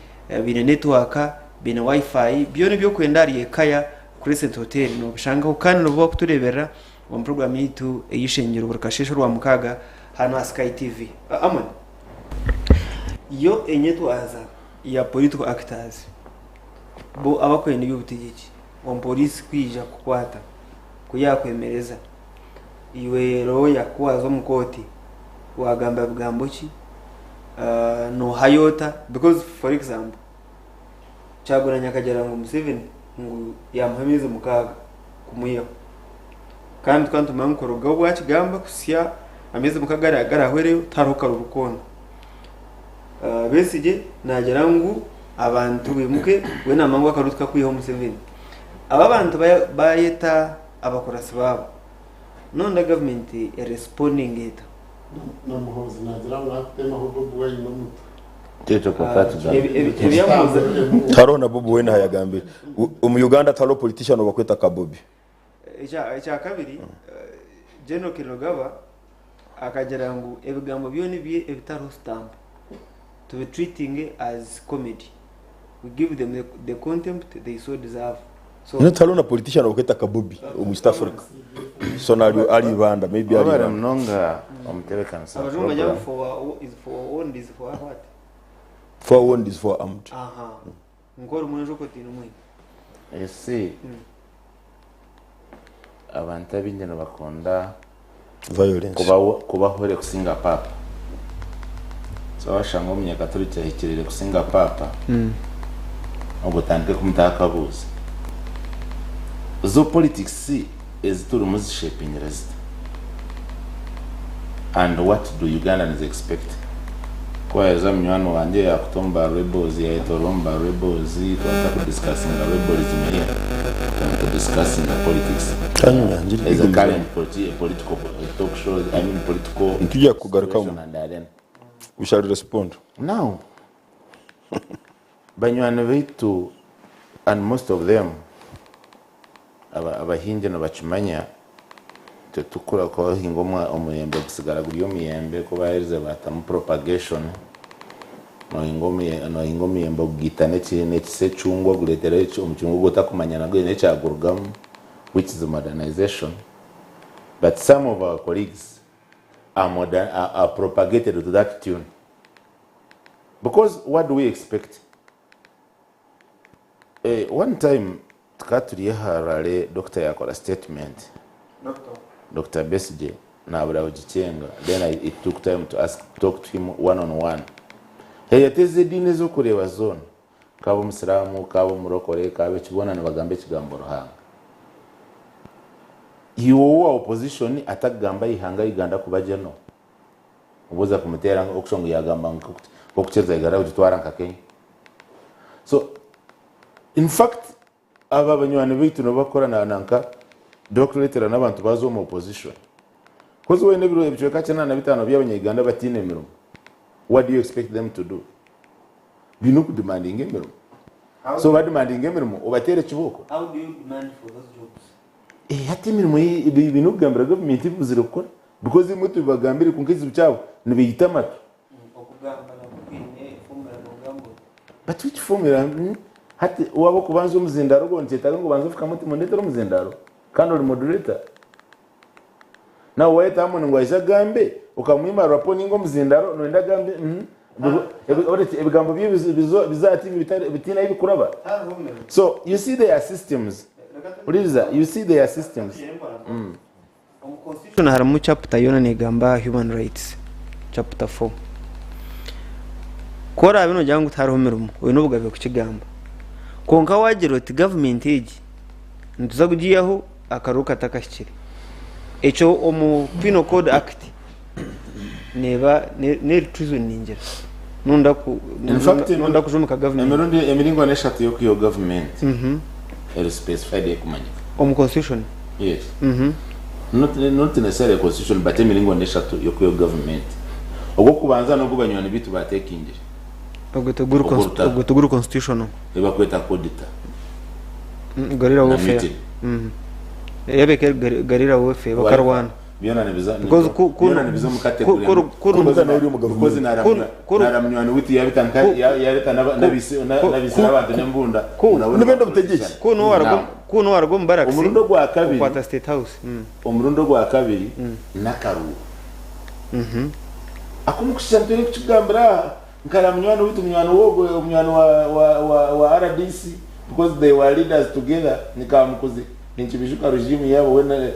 bine network bine wifi byo nibyo kwenda ari Ekaya Crescent Hotel no bishanga kandi no bwo kuturebera mu program yitu eyishengero burukashesho rwa mukaga hano Sky TV amon yo enyetu aza ya political actors bo abakwenda y'ubutegeki on police kwija kukwata kuyakwemereza iwe roya kwazo mukoti wagamba bugambo ki no hayota because for example chagura nyakagera ngo Museveni ngo yamuhamize mukaga kumuyeho kandi tumankoroga bwaci gamba kusya ameze mukagara agarahwere taruka rukondo besije nagera ngo abantu bimuke we namangu akarutka kwiho Museveni aba bantu bayeta abakorasi babo none government responding it no muhozi nagira ngo atema ahubwo bwa ino Teto kakati tarona bobo wena hayagambira Uganda taro politician bakweta kabobi icya kabiri General Kilogaba akagera ngo ebigambo byo nibiye ebitaro stamp to be treating it as comedy. We give them the contempt they so deserve. So no tarona politician bakweta kabobi mu East Africa so nario ali banda maybe ali mnonga omtelekana sa abajumba jabo for is for own is for what for one is for armed ngoro mwenjo ko tino mwe ese abantu abingene bakunda violence kuba hore kusinga papa so washango umunyakatolika hikirire kusinga papa ubutandike kumutaka buze zo politics is to remove shaping rest and what do Ugandans expect kwa za mnyano wanje ya kutomba rebels ya etoromba rebels to discussing the rebels here to discussing the politics as a current political talk show I mean political ntujya kugaruka mu we shall respond now banywana betu and most of them abahinje no bacumanya tukura ko hingomwa omuyembe gusigara guriyo miyembe ko baherize batamu propagation no ingomye mbo gitane cyane kise cyungwa guletera cyo umucyungo gotakumanyana gwe necagurugam which is modernization but some of our colleagues are propagated to that tune because what do we expect one time tukaturiye harare doctor yakora statement Dr. Besije na Burabugikenga then it took time to talk to him one on one yateze dine zo kureba zone kabo musiramu kabo murokore kabe kibonana bagambe kigambo ruhanga yiwo opposition atagamba ihanga Uganda kubajeno ubuza kumutera okushongo yagamba ngo kucheza igara utwara nkakenya so in fact aba banywane bitu no bakorana nanka doctorate n'abantu bazo mu opposition kozo wene biro ebicweka cyana na bitano by'abanyaganda batine mirumo what do you expect them to do bino ku demanding mirumo so what demanding mirumo obatere kiboko how do you demand for those jobs hati mirumo bino gambira government ibuzire gukora because imutu bagambire kunkizi cyabo nibiyita mato okugamba na kupine formula n'ngambo but which formula hati wabo kubanza umuzindaro gonzetaga ngo banza fuka muti monetero umuzindaro kandi uri moderator na weta amone ngo ajagambe ukamwima rapo ningo muzindaro no ndagambe ebigambo bizati bitina ibikuraba so you see their systems uliza you see their systems constitution haramu chapter yona negamba human rights chapter 4 kora bino jangu taromerumo we nobugabe ku kigamba konka wagira oti government egi ntuza kugiyaho akaruka takashikire echo omu Penal Code Act neba ne treason ninjira nunda kujumika government emiringo neshatu yo kuyo government eri specified kumanya omu constitution yes not necessarily constitution but emiringo neshatu yo kuyo government ogwo kubanza no kubanywana bitu batekingira ogutuguru constitutional eba kweta auditor garira wofe yabeke garira wofe bakarwana byona nebiza because byona nebiza mukategura kukozi naramnywani witi yabitanka yareta nabisi n'abantu nembunda nibendo butegeki kuno waragom mbaraka umurundo gwa kabiri kwata state house umurundo gwa kabiri nakaru akumukushantire kugambira nkaramnywani witi mnywani wogo mnywani wa RDC because they were leaders together nikamukuzi ninchibishuka regime yabo wena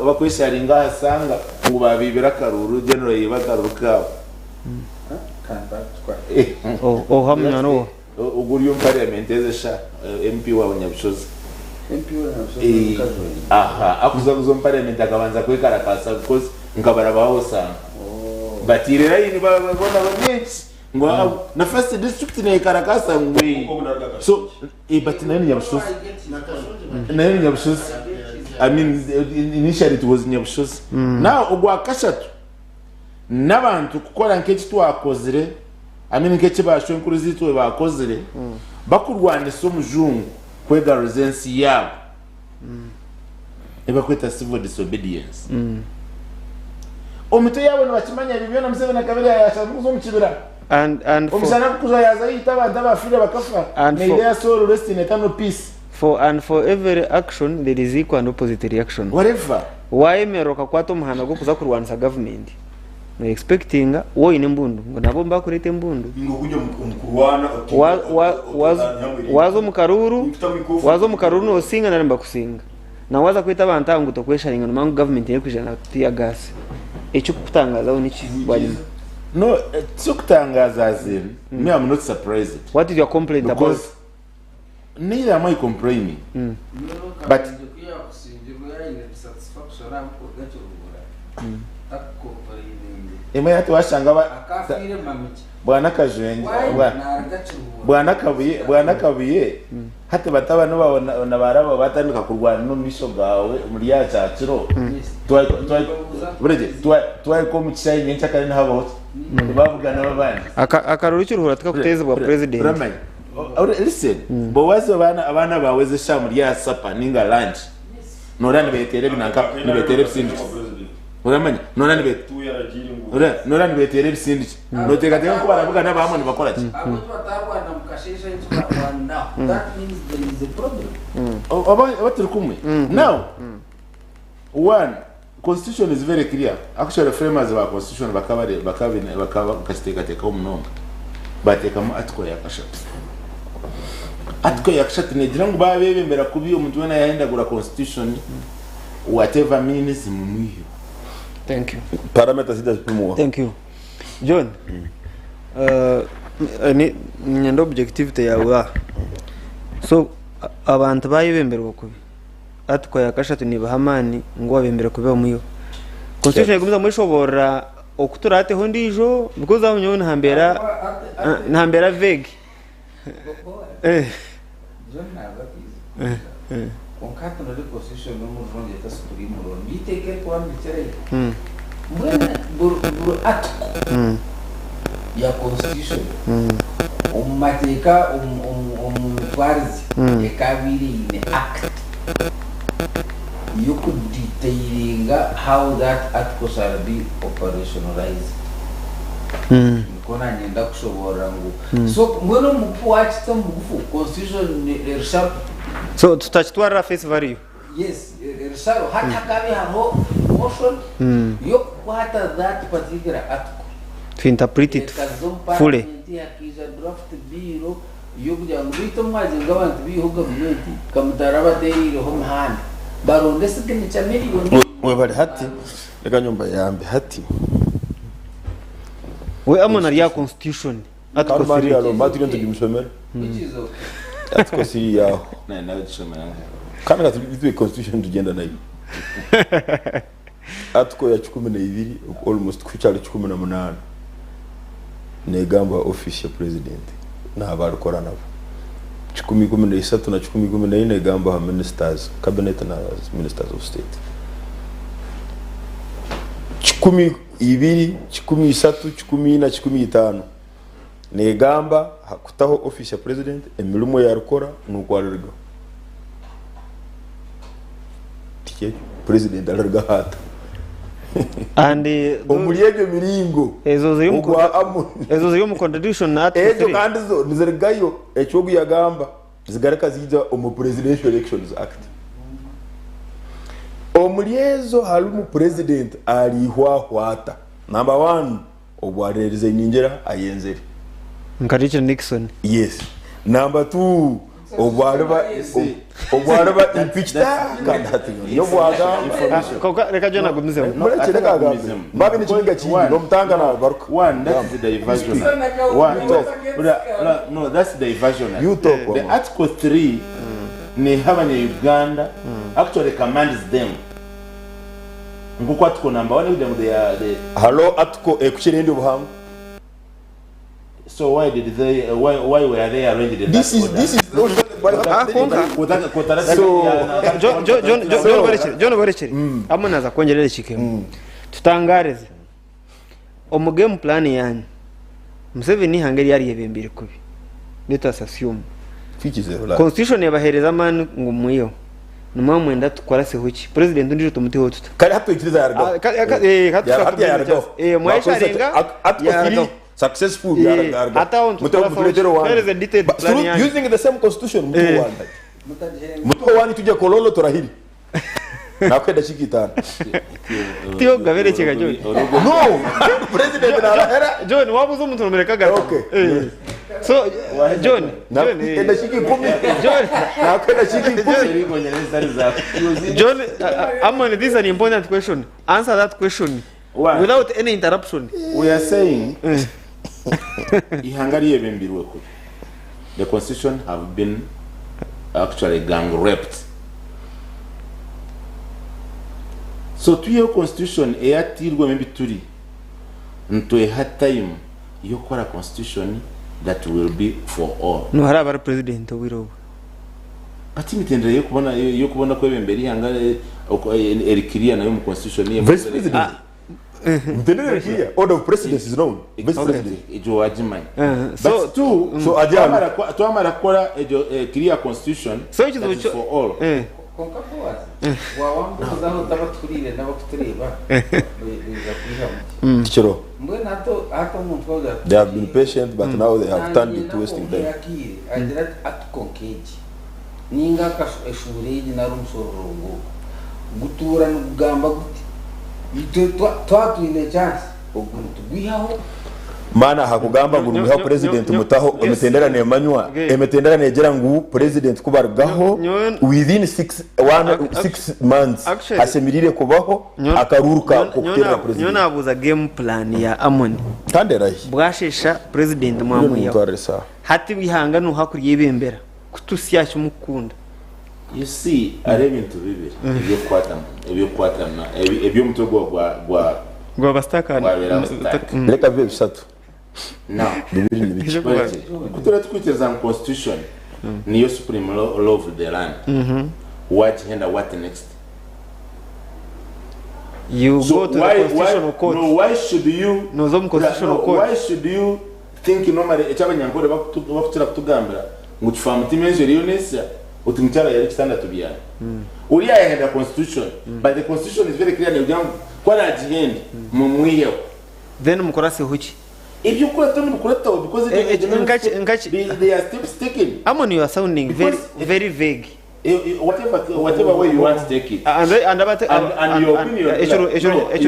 bakwesharinga hasanga ngo babibira karuru general yibakaruru kawo hamwe no uguri yo parliament ezesha MP wa Nyabishozi aha akuza kuzo parliament akabanza kwekarakasa because nkabara bahosanga batirera yini babona babyinshi ngo na first district ne karakasa ngwe so but nani Nyabishozi nani Nyabishozi I mean initially it was Nyabishozi now ogwa kashatu nabantu kukora nk'eki twakozire I mean nk'eki bashwe nkuru zitwe bakozire bakurwanisa omujungu kwega resistance yabo eba kweta civil disobedience omito yabo nabakimanya bibyo na Museveni akabere yashamuzo mukibira and omusana kuzo yazayita abantu abafire bakafa may their soul rest in eternal peace. For every action there is equal and opposite reaction. Whatever. Why meroka kwato muhana go kuza kurwanisa government. No expecting wo ine mbundu ngo nabo mbakurete mbundu. Ngo kujya mukurwana wazo mukaruru no singa na mba kusinga. Na waza kwita abantu angu to kwesharinga no mangu government ye kujana tia gas. Echo kutangaza unichi bwanyuma. No, tsukutangaza azin. Me I'm not surprised. What is your complaint about? Neither am I complaining. But ema yatu washanga bwana kajwenje bwana kabuye hati bataba no na baraba batandika kurwana no misho gawe muri ya cyaciro twai ko mucyayi nyencha kare nabo babugana babandi akaruru cyuruhura tukakuteza bwa president. Listen, bowazo abana baweze sha muri ya sapa ninga lunch. Norani betere binanka nibetere bisindi. Uramanya norani betere. Norani betere bisindi. Noteka teka ko baravuga nabamwe nibakora ki. Abo twatarwana mukashesha y'icyo Rwanda. That means there is a problem. What are kumwe? Now, one constitution is very clear. Actually framers of our constitution bakabiteka teka umunonga. Bateka mu atko yakashatu. Atko yakashatu negira ngo babebembera kubi umuntu wena yahendagura constitution whatever means mumwiyo. Thank you. Parameters zidapimwa. Thank you. John. Ni nyendo objectivity yawe. So abantu bayebembera kubi. Atko yakashatu ni bahamani ngo babembera kubi muyo. Constitution yagumza muri shobora okuturate hondijo because abunyo ntambera vague. John nabakize. Konkato na constitution no murongo yeta supreme ron. Biteke kwa mbitere. Mbona buru atko. Ya constitution. Mateka umutwarizi ekabiri ine act. You could detailing how that article shall be operationalized. Kona nyenda kushobora ngo. So mwono mupu wachita mufu constitution ershap. So tutachitwara face value. Yes, ersharo hata kabi haro motion. Yo kwata that particular article. To interpret it fully. Yakiza draft biro yo kuja ngito mwaje ngabantu biho government kamutaraba dei ho mahana. Baronde signature million. We bari hati reka nyumba yambe hati we amona ya constitution Kandi mari yalo matiri ntugimusomera. Atiko siri yaho. nawe dusomera Kandi gaturi constitution tugenda nayo. Atiko ya 12 almost kucyalo 18. Negamba official president na barukora nabo. 10-13 na 10-14 gamba ministers cabinet na ministers of state. 12, 13, 14, 15 negamba hakutaho official president emilumo yarukora nukwarurga tike president alarga hata and omuliyege miringo ezo zo mu contradiction na ezo kandi zo nizergayo echogu yagamba zigaraka zijja omu presidential elections act omulyezo halumu president alihwahwata number 1 obwarerize ninjera ayenzeri Nkaricho Nixon. Yes. Number 2, obwareba impeached kandati. Yo bwaga information. Koka reka jona gumize. Mure chireka ga. Babi ni chinga chindi no mtanga na baruka. One, that's the diversion. No, that's the diversion. You talk. The Article 3 ni habanya Uganda actually commands them. Nguko article number 1 them they are the Hello article ekuchirende buhamu. So why did they? Why were they arranged in this that is So John Barecheri amona za kongerera chikemo tutangareze omugame plan yanyu Museveni hangeri yari yebembere kubi nitasasiyum constitution yabahereza man ngo muyo numa mwenda tukora se hoki president ndije tumuti hotu kali hato ikiriza yarga mwaisha renga yarga successful yarga using the same constitution muto wani tuje kololo torahiri nakwenda chikitana Tio gavere cheka John no president na hera John wabuzo muntu nomerekaga okay so John enda chiki 10 John nakwenda chiki 10 John Amon, this is an important question. Answer that question without any interruption. We are saying ihangari yebembirwe ko the constitution have been actually gang raped. So to your constitution eyatirwe membi turi nto ehat time yo kora constitution that will be for all. No haraba president wiro. Ati mitendere yo kubona ko ebemberi ihangari erikiria na yo mu constitution ye vice president. Mtendere kia order of precedence is known. Vice president ejo ajimai. So so ajamara to amara kora ejo clear constitution so it is for all. Konkapoa wawambuza aho tabaturire n'abakutureba biza kwihamu Chiro mwe nato hata umuntu waga they have been patient but now they have turned it to wasting time agira atukonkeji ninga kashureji narumsororo gutura n'ugamba guti twatwine chance oguntu gwihaho mana hakugamba ngo umuha president mutaho emetenderane manywa emetenderane egera ngo president kubargaho within 6 months asemirire kubaho akaruruka kukutera president nyo nabuza game plan ya Amoni kanderahi bwashesha president mwamuya hati bihanga no hakuriye ibembera kutusyacho mukunda. You see are bintu bibiri ebyo kwatana ebyo mutogo gwa bastakana reka bibe bisatu now kutura tukwiteza mu constitution niyo supreme law of the land what and what next you so go to the constitutional court. No, why should you no zo mu constitutional court why should you think normally echabanyankore bakutira kutugambira ngo tufamu timenje rionesa utumchara yari kitanda tubiyana uri ayenda constitution but the constitution is very clear ne ujyangu kwa agihende mu mwiyo then mukorase huki ibyo kora to mukorata because they are still sticking. Amoni, you are sounding very vague. Whatever way you want to take it and your opinion you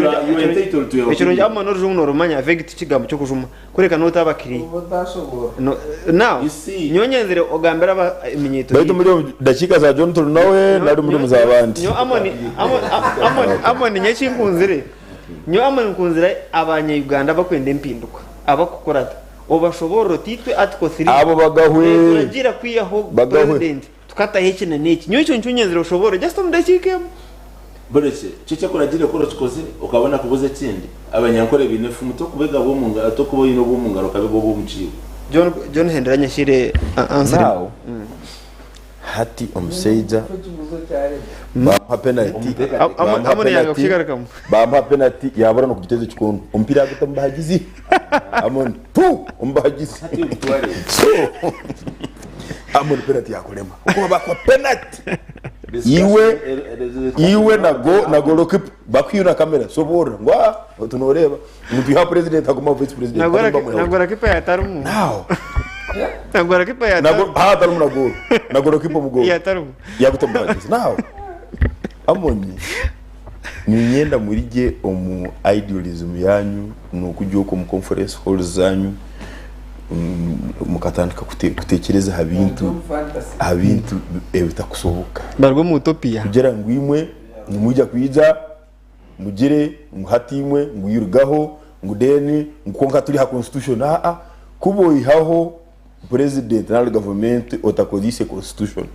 are entitled to your opinion. Amoni rujuno rumanya vague tikigambo cyo kujuma kureka no tabakiri now you see nyonyenzere ogambera amenyeto baito muri dakika za John Tolu nawe nari muri muzabandi nyo Amoni nyekimpunzire nyo Amoni kunzira abanye Uganda bakwende mpinduka abakukorata obashobora titwe article 3 abo bagahwe turagira kwiyaho president tukatahe kine n'iki nyo cyo nyenzero ushobora just mudakikemo buretse cyo cyakora gire ko rukikoze ukabona kubuze kindi abanyankore binefu muto kubega bo munga to kubo yino bo mungaro kabego bo muciwe John Henry nyashire answer now hati omuseija bampa penalty amone yaga kukigarakamu bampa penalty yabura no kugiteze kikondo umupira agata mbahagizi amone tu umbahagizi so amone penalty yakolema uko bakwa penalty iwe na golokipa bakwiyuna kamera sobora ngwa tunoreba mubiha president aguma vice president nagora kipa yatarumu now nagora kipa yatarumu tarumu na golokipa mugo yatarumu yagutombagiza now amoni nyenda murije omu idealism yanyu nokujyo ko mu conference halls zanyu mukatandika kutekereza habintu ebitakusoboka barwo mu utopia kugira ngo imwe mujya kwiza mugire muhatimwe nguyurgaho ngudeni nkonka turi ha constitution kubo ihaho president na government otakodise constitution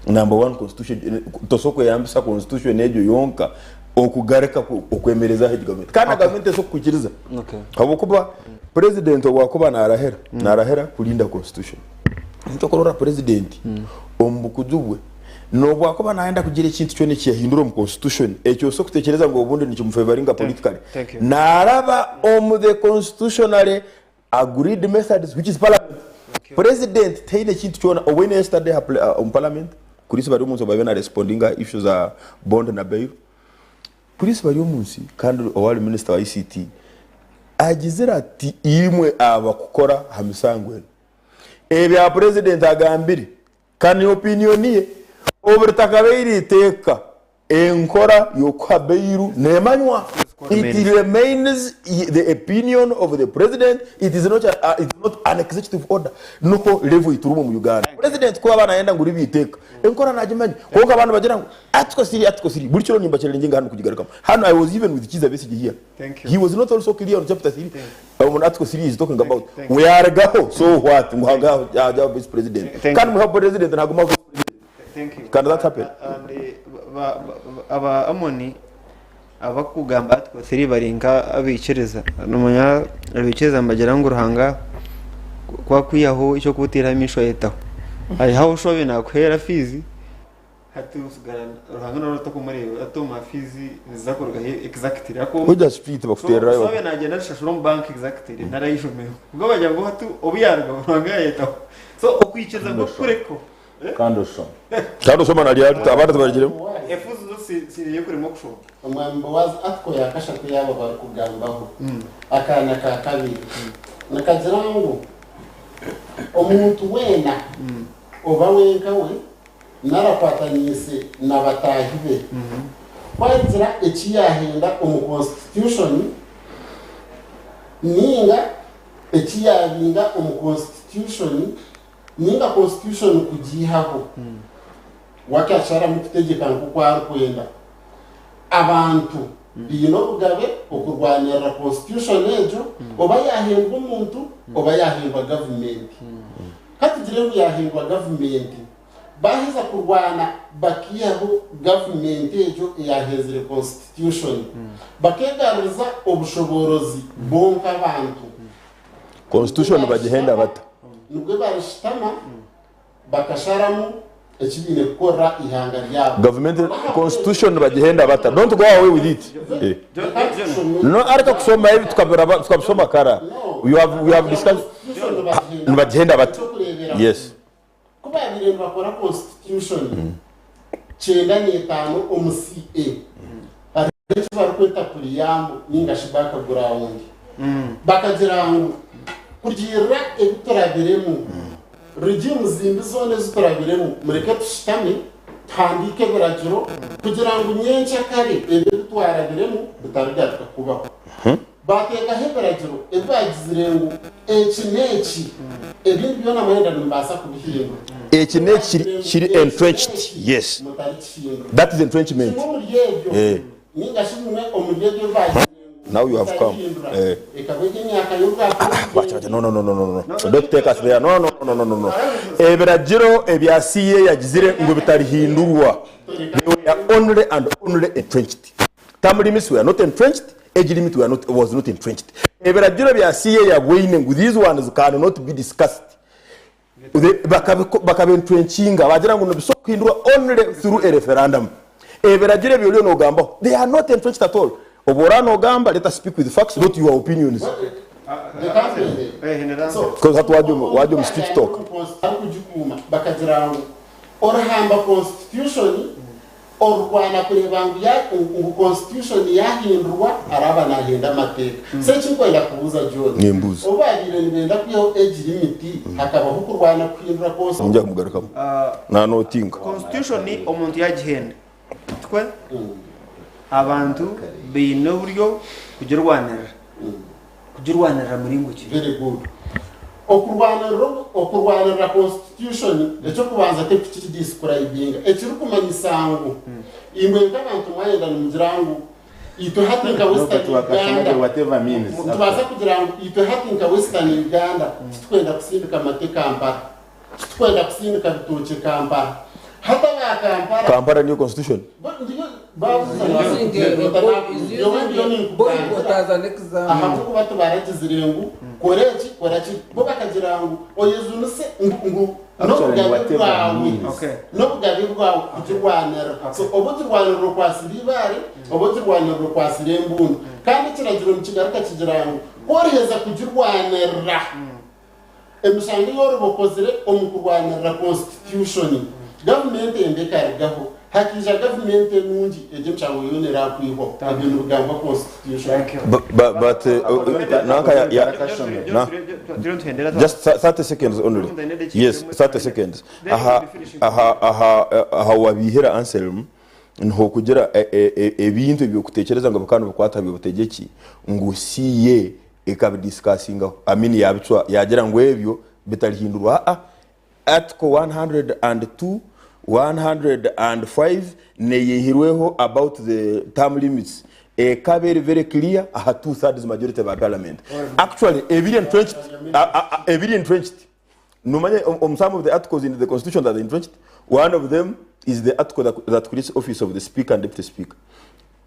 number 1 constitution tosoko yambisa constitution ejo yonka okugareka okwemereza he government kana government so kukiriza okay kabo kuba president wakuba narahera kulinda constitution ntokorora president ombukujubwe no bwakuba naenda kugira ikintu cyo ne cyahindura mu constitution ekyo so kutekereza ngo ubundi nicyo mufavoringa politically naraba the constitutionally agreed methods which is parliament president taine kintu cyona when yesterday parliament kulisi bari umunsi babena respondinga issues za bond na bail kulisi bari umunsi kandi owali minister wa ICT agizira ati imwe abakukora hamisangwe ebya president agambire kandi opinion ye obertakabeiri teka enkora yokabeiru nemanywa it remains the opinion of the president. It is not an executive order no level iturumo mu Uganda president ko abana yenda nguri biteka enkora najimanye ko abantu bagira ngo atko siri buri kiro nimba cyane nginga hano kugigarukamo hano I was even with Kiza Besige here. He was not also clear on chapter 3 on atko siri is talking about we are gaho so what nguhanga ya vice president kan mu president naguma thank you can that happen aba amoni abakugamba atko siri barinka abicereza n'umunya abicereza mbagera ngo ruhanga kwa kwiyaho icyo kubutira imisho yetaho ari hawo shobe nakwera fizi hati usugarana ruhanga no to kumureba atoma fizi zakorwa exactly ako ujya split bakutera so sobe nagenda shashuro bank exactly narayishomeye ubwo bajya ngo hatu obuyarga ruhanga yetaho so okwiceza ngo kureko kando soma na ryari abantu barigiremo efuzo siriye kuri moksho umwambo wazi atko yakasha kuyabo bari kugambaho akana ka kabiri nakagira ngo omuntu wena oba wenka we narakwatanyise nabatahibe kwazira ekiyahenda omu constitution ninga ekiyabinga omu constitution ninga constitution kugihaho wakashara mukutegeka nkukwari kwenda abantu bino bugabe okurwanira constitution ejo oba yahembwa umuntu oba yahembwa government katugire ngo yahembwa government bahiza kurwana bakiyaho government ejo yahezere constitution bakegaruza obushoborozi bonka abantu constitution bagihenda bata nubwo barishitama bakasharamu ekibine kukora ihanga ryabo government constitution bagihenda bata don't go away with it no ariko kusoma hivi tukabisoma kara we have discussed bagihenda bata yes kuba birendo bakora constitution chenda ni etano omuCA ari bakweta kuri yambo ninga shibaka ground bakagira ngo kugira ebitorabiremu regime zimbi zone zitorabiremu mureke tushitame tandike biragiro kugira ngo nyencha kare ebitwarabiremu bitarujya kubaho bateka heberagiro ebagizirengo ekineki ebindi byona mwenda nimbasa kubihindura ekineki kiri entrenched yes that is entrenchment ninga shimwe omuryedo bagirengo Now you have come. ikabege imyaka y'ubwako No. Don't take us there. No. Ebiragiro ebya CA yagizire ngo bitarihindurwa. They were only and only entrenched. Term limits were not entrenched. Age limit was not entrenched. Ebiragiro bya CA yagwine ngo these ones cannot be discussed. Bakabentrenchinga bagira ngo bisokuhindurwa only through a referendum. Ebiragiro byolyo no gamba. They are not entrenched at all. Oborano gamba, let us speak with facts, not your opinions. Because that's why you street talk. Orahamba constitution or Rwanda kurebangu ya constitution yahindurwa araba nagenda mateka sechi kwenda kubuza John Nyembuzi obagire nibenda kuyo age limit hakaba huko Rwanda kuhindura constitution njya kugaruka na no think constitution ni omuntu yagihenda twe abantu bino buryo kugirwanira muri nguki very good okurwanira constitution echo kubanza te kuki describing echo kumanyisangu imwe nk'abantu mwayenda mugirangu ito hatinka western Uganda whatever means tubaza kugirangu ito hatinka western Uganda twenda kusindika mateka Kampala twenda kusindika bitoke Kampala hata ya Kampala new constitution ahavuga batu baragizirengu koreki bo bakagirangu oyezunuse ngo no bugabi bwawe kugirwanira so obutirwanira kwasiribare obutirwanira kwasirembundu kandi kiragiro mu kigaruka kigirangu koreheza kugirwanira emishango yorobokozire omukurwanira constitution government endekarigaho hakija government nungi ejimchango yonera kwiho ibintu bigamba constitution but nanka just 30 seconds only. Yes, 30 seconds. Aha wabihera Anselm nho kugira ebintu byo kutekereza ngo bakano bakwatabiye butegeki ngo siye ekabidiscussinga amini yabitwa yagira ngo ebyo bitarihindurwa article 102 105 neyihirweho about the term limits very clear 2/3 majority of parliament actually every entrenched no many some of the articles in the constitution that are entrenched. One of them is the article that creates office of the speaker and deputy speaker.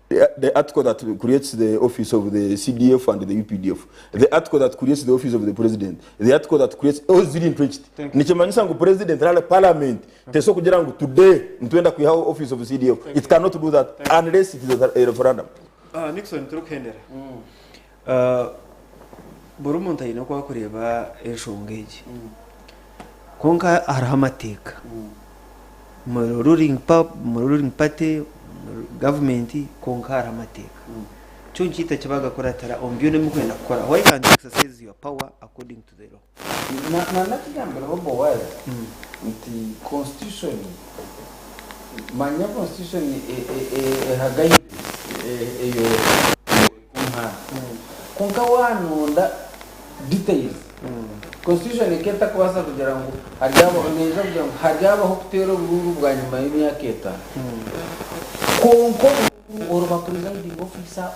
The article that creates the office of the CDF and the UPDF, the article that creates the office of the president, the article that creates all the entrenched. Nichemanyisa ngo president rale parliament teso kugira ngo today ntwenda ku office of the CDF. It cannot do that unless it is a referendum. Nixon turukhendera. Borumonta ino kwa kureba eshongeji. Konka arahamateka. Mu ruling party government konkara amateka cyo nkita kibaga koratara ombyo ne mukwenda gukora why can't you exercise your power according to the law na kigambira bobo wale nti constitution manya constitution hagayi eyo konka wanunda details constitution iketa kwasa kugira ngo haryabo neza kugira ngo haryabo hokutero bururu bwa nyuma y'imyaka 5 konko oruba presiding officer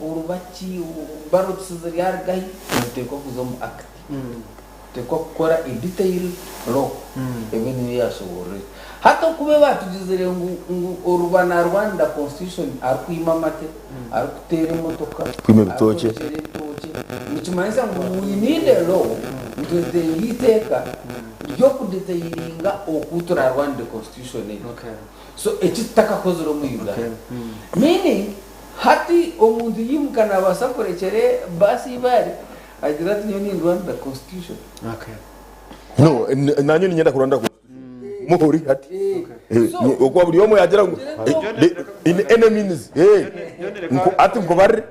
orubaki barutsiza yargayi teko kuzomu act teko kora in detail law even yasubure hata kube batugizire ngo oruba na Rwanda constitution arkwimamate arkutere motoka kwime bitoke nikimanisa ngo we need a law to yiteka yo kudetailinga okutura Rwanda constitution so ekitaka kozero mu Uganda meaning hati omuntu yimukana basakorekere basi bari agira ati nyoni Rwanda constitution no nanyo nyenda kuranda muhuri hati okwa buri yomo yagira ngo in enemies ati ngo bari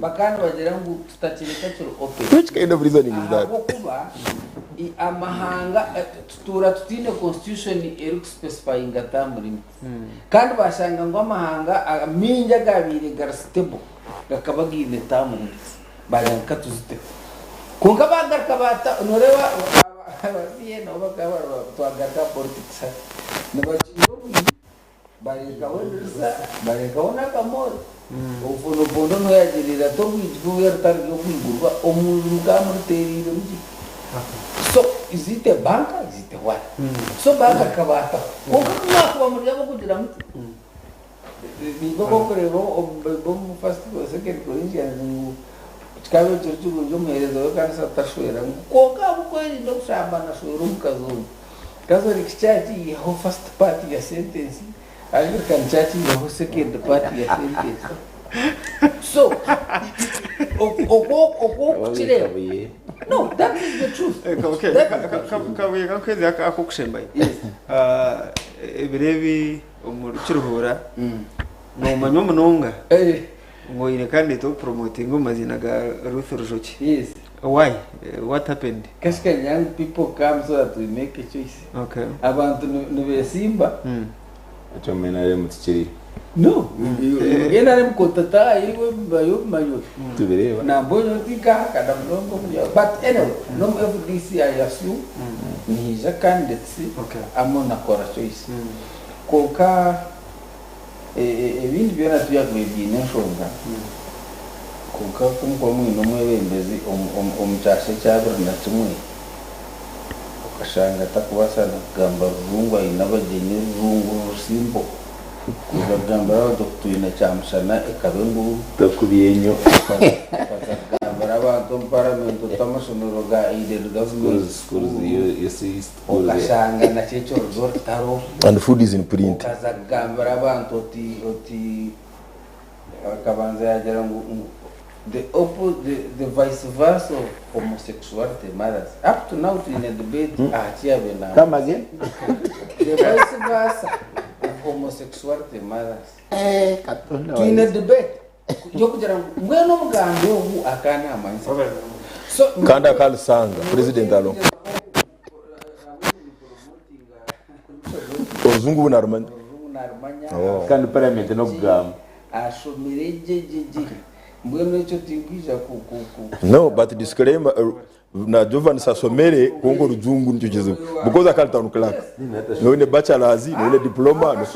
bakana bagira ngo tutakireka cyo open. Which kind of reasoning is that? Kuba amahanga tutura tutine constitution eri specifying term limit. Kandi bashanga ngo amahanga minja gabire garstable gakabagine term limit. Bayanka tuzite. Kunga bagarka bata norewa abasiye no bakaba twagata politics. barekaho ndisa barekaho n'akamori ubufonofono ntuyagirira to bwijwe rutari ryo kwigurwa umuntu bwamuterire muki so izite banka izite what so banka kabata kuko mwaka bamurya kugira muti niba kokorero mu first second Corinthians kikabe cyo muherezo kandi satashwera koka bukweli ndo kushambana shwero mukazungu kazo rikichachi ho first part ya sentence alivyo kanchachi ho second part ya sentence so kuchile no that is the truth okay kabuye kakwezi akakushemba ebirebi umurukiruhura no manyo munonga ngo ine kandi to promoting amazina ga Ruth Rujoki. Yes. Why? What happened? Because young people come so that we make a choice. Okay. Abantu nibesimba. Acho menare mutikiri. No. Yena ari mukotata yiwe bayo mayo. Tubireba. Na mbonyo tika kada mlongo mja. But anyway, no FDC I assume ni a candidate. Okay. Amona kora choice. Koka ebindi byona tuyakwebine nshonga kuka kumko mwino mwebembezi omutashe cyabura na kimwe ukashanga takubasana kugamba rungwa inabageni rungu rusimbo kugamba doktuina cyamshana ekabengu takubiyenyo kugamba abantu parlamento tamasonoro ga ide schools you see ukashanga na checho rotaro and food is in print ukazagamba abantu oti akabanza yagera ngo the vice versa of homosexuality matters up to now in a debate achieve come again the vice versa of homosexuality matters katona in a debate yo kugira ngweno mugambo ubu akana amanzi so kanda kalisanga president alo ozungu bunarumanya kandi parliament no kugamba ashomire jejeje mbwenu icyo tikwija no but disclaimer na Jovan Sasomere kongo rujungu nicyo kizo because akaltanu clerk no ne bachelor's no ne diploma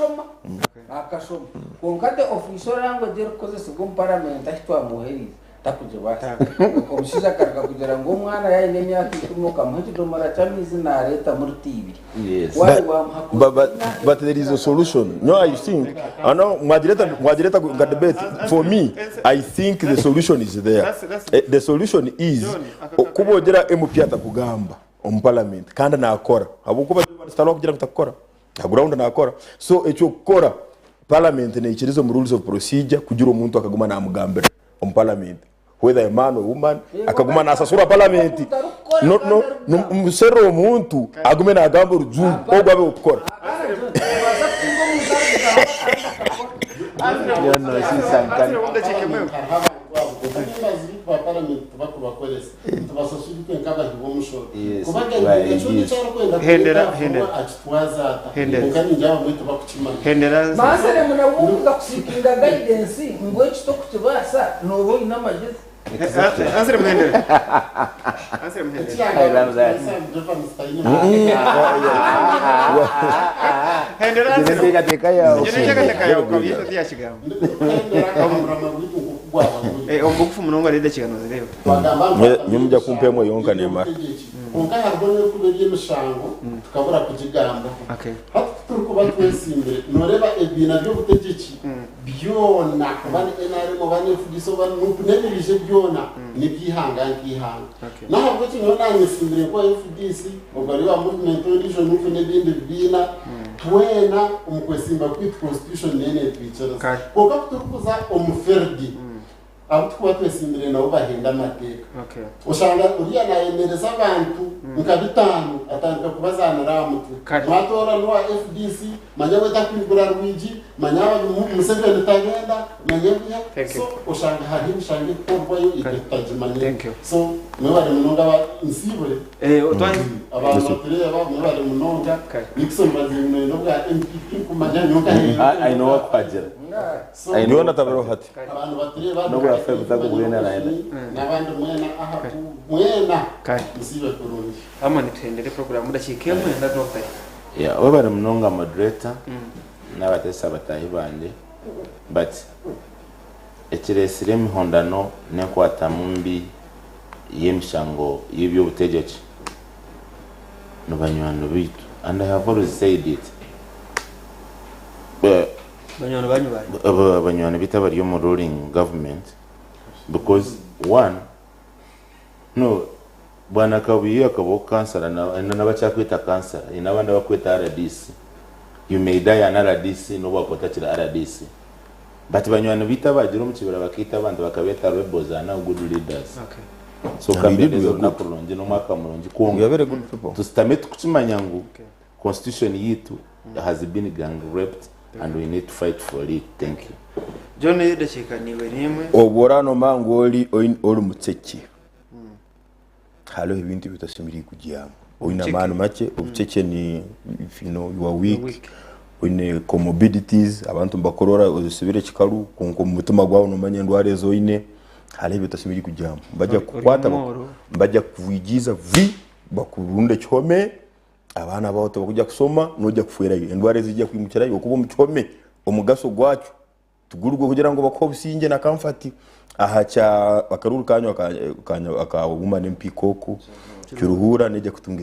akashoma konkate official language koze sigum parliament ahitwa muheri takuje bata komishiza karaka kugira ngo umwana yaine emyaka 10 kamuhiti domara chamizi na leta muri TV yes but there is a solution no I think ano mwadireta ga debate for me I think the solution is there the solution is kubogera MP atakugamba on parliament kandi nakora abukuba stalo kugira kutakora aguraunda nakora so echo kora parliament ne ikirizo mu rules of procedure kugira umuntu akaguma na mugambira on parliament whether a man or woman akaguma na asasura parliament no musero omuntu agume na gambo rujungu ogwabe ukora yana sisankana kwa parliament bakubakoresa tubasosubike nkaba hibomushoro kubaga icyo cyaro kwenda hendera atwaza ukani njaba mwito bakuchima hendera masere munabunga kusikinga guidance ngwe cyo kutubasa nobo inamageze answer mhendera I love that hendera Ndenga teka ya kabisa tiyashigamo ombukufu munonga rede kigano zireba nyumja kumpemo yonka nemara unga harbone kuberiye mishango tukabura kujigamba okay hatu turukuba twesimbere noreba ebina byo gutegeki byona bane enare mo bane fugiso bane nukunebirije byona ni byihanga nkihanga naho bwo kinyo nanye simbere ko FDC ubari wa movement religion nufune bindi bina twena umukwesimba kwit constitution nene twicera ko turukuza omuferdi abutukuba twesimbere nabo bahenda amateka okay usanga uriya nayemereza abantu nkabitanu atandika kubazana ramutu matora no FDC manyawe takwigura Rwiji manyawe Museveni tagenda manyawe so usanga hari bishange korwayo igitajimanye so mwebare munonga ba insibure otwanyi abantu batureba mwebare munonga Nixon bazimwe no bwa MPP kumanya nyoka I know what kwajera I know na tabero hati abantu batureba no bwa fe butago bwena naenda nabandi mwena aha mwena kai nsibe kurungi ama nitendere program ndashikemwe na doctor Yeah, we bari munonga moderator n'abatesa batahi bande but ekiresire emihondano n'enkwata mumbi y'emishango y'ebyobutegetsi no banywano bitu, and I have always said it. Banywano bitu bari mu ruling government because one no bwana kabuye akabo cancer na n'abachakwita cancer inabanda bakwita RDC. You may die an RDC no bakotachira RDC. But banywano bitu bagira omukibira bakita abantu bakabeta rebels and good leaders. Okay. So kabelezo na kurungi no mwaka mulungi We are very good people. tusitame tukimanya ngu constitution yitu has been gang raped and we need to fight for it. Thank you. John yedashika niwe nimwe Oborano mangu oli mutseke. Halo ibintu bitasimiri kujyamo. Oina manu make obucece ni if you know you are weak. Oine comorbidities abantu mbakorora ozisubire kikaru konko mutima gwawo no manya ndware zoine. Halo bitasimiri kujyamo. Bajya kukwata bajya kuvigiza bakurunde cyome abana bawo bakujya kusoma nojya kufuerayo endware zijya kwimukirayo kubo mucyome omugaso gwacu tugurugwe kugira ngo bakobusinge na comfort ahacha bakaruru kanyo akawuma n'empikoko cyuruhura nejya kutunga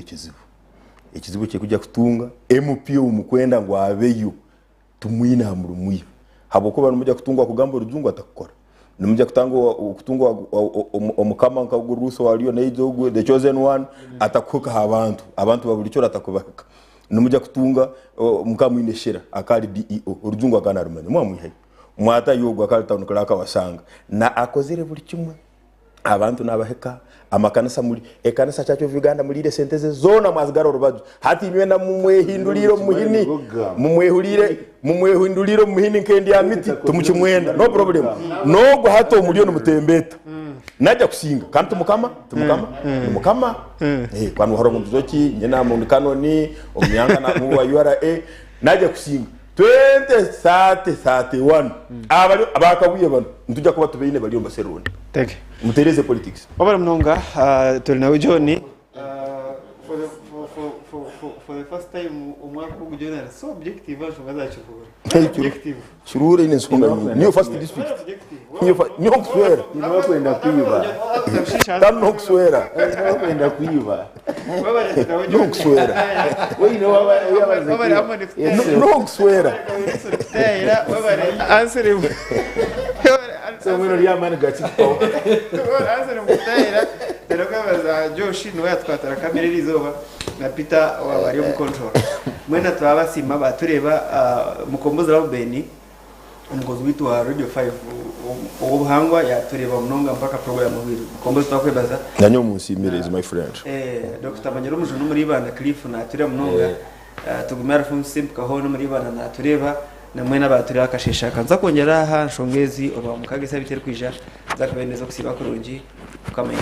ikizibu cye kujya kutunga MPO umukwenda ngo abeyo tumwina murumuye habo ko bantu mujya kutungwa kugamba urujungu atakora nimujya kutungwa omukama nkaguruso waliyo nejo the chosen one atakuka abantu baburi cyo atakubaka nimujya kutunga mukamu ineshera akali DEO urujungu akana rumanye mwamwihe mwata yogwa akali tawunkala akawasanga na akozere buri kimwe abantu nabaheka amakanisa muri ekanisa cyacho Uganda muri ile senteze zona mwazigaro rubajo hati imwe na mumwehinduliro muhini mumwehinduliro muhini nkendi ya miti tumuchimwenda no problem no go hato muri no mutembeta najya kusinga kandi tumukama kwanu horo muzoki nyena mu kanoni omyanga na mu wa URA najya kusinga 2031 abakabuye bano ntujya kuba tubeyine bali ombaserone teke mutereze politics obara mnonga turi nawe John for the first time umwaka w'ugujonera so objective aje bazacikura objective shurure ine songa niyo first district niyo kuswera Niwe kwenda kwiba. tamno kuswera Kwenda kwiba. no kuswera We know no kuswera answer so we know ya man got it. answer mutera terokabaza Joshi no yatwatara kamera rizoba na Peter wari mu control mwena twabasima batureba mukomboza Robeni umukozi witu wa Radio 5 ubuhangwa yatureba mnonga mpaka program y'ubwiro mukomboza twakwebaza nanyo munsimireze my friend Dr. Manyero mujunu muri bana Cliff na tureba mnonga tugumara from simple kahono muri bana na tureba na mwena batureba akashesha kanza kongera ha nshongezi oba mukagesa bitera kwija zakabeneza kusiba kurungi ukamenya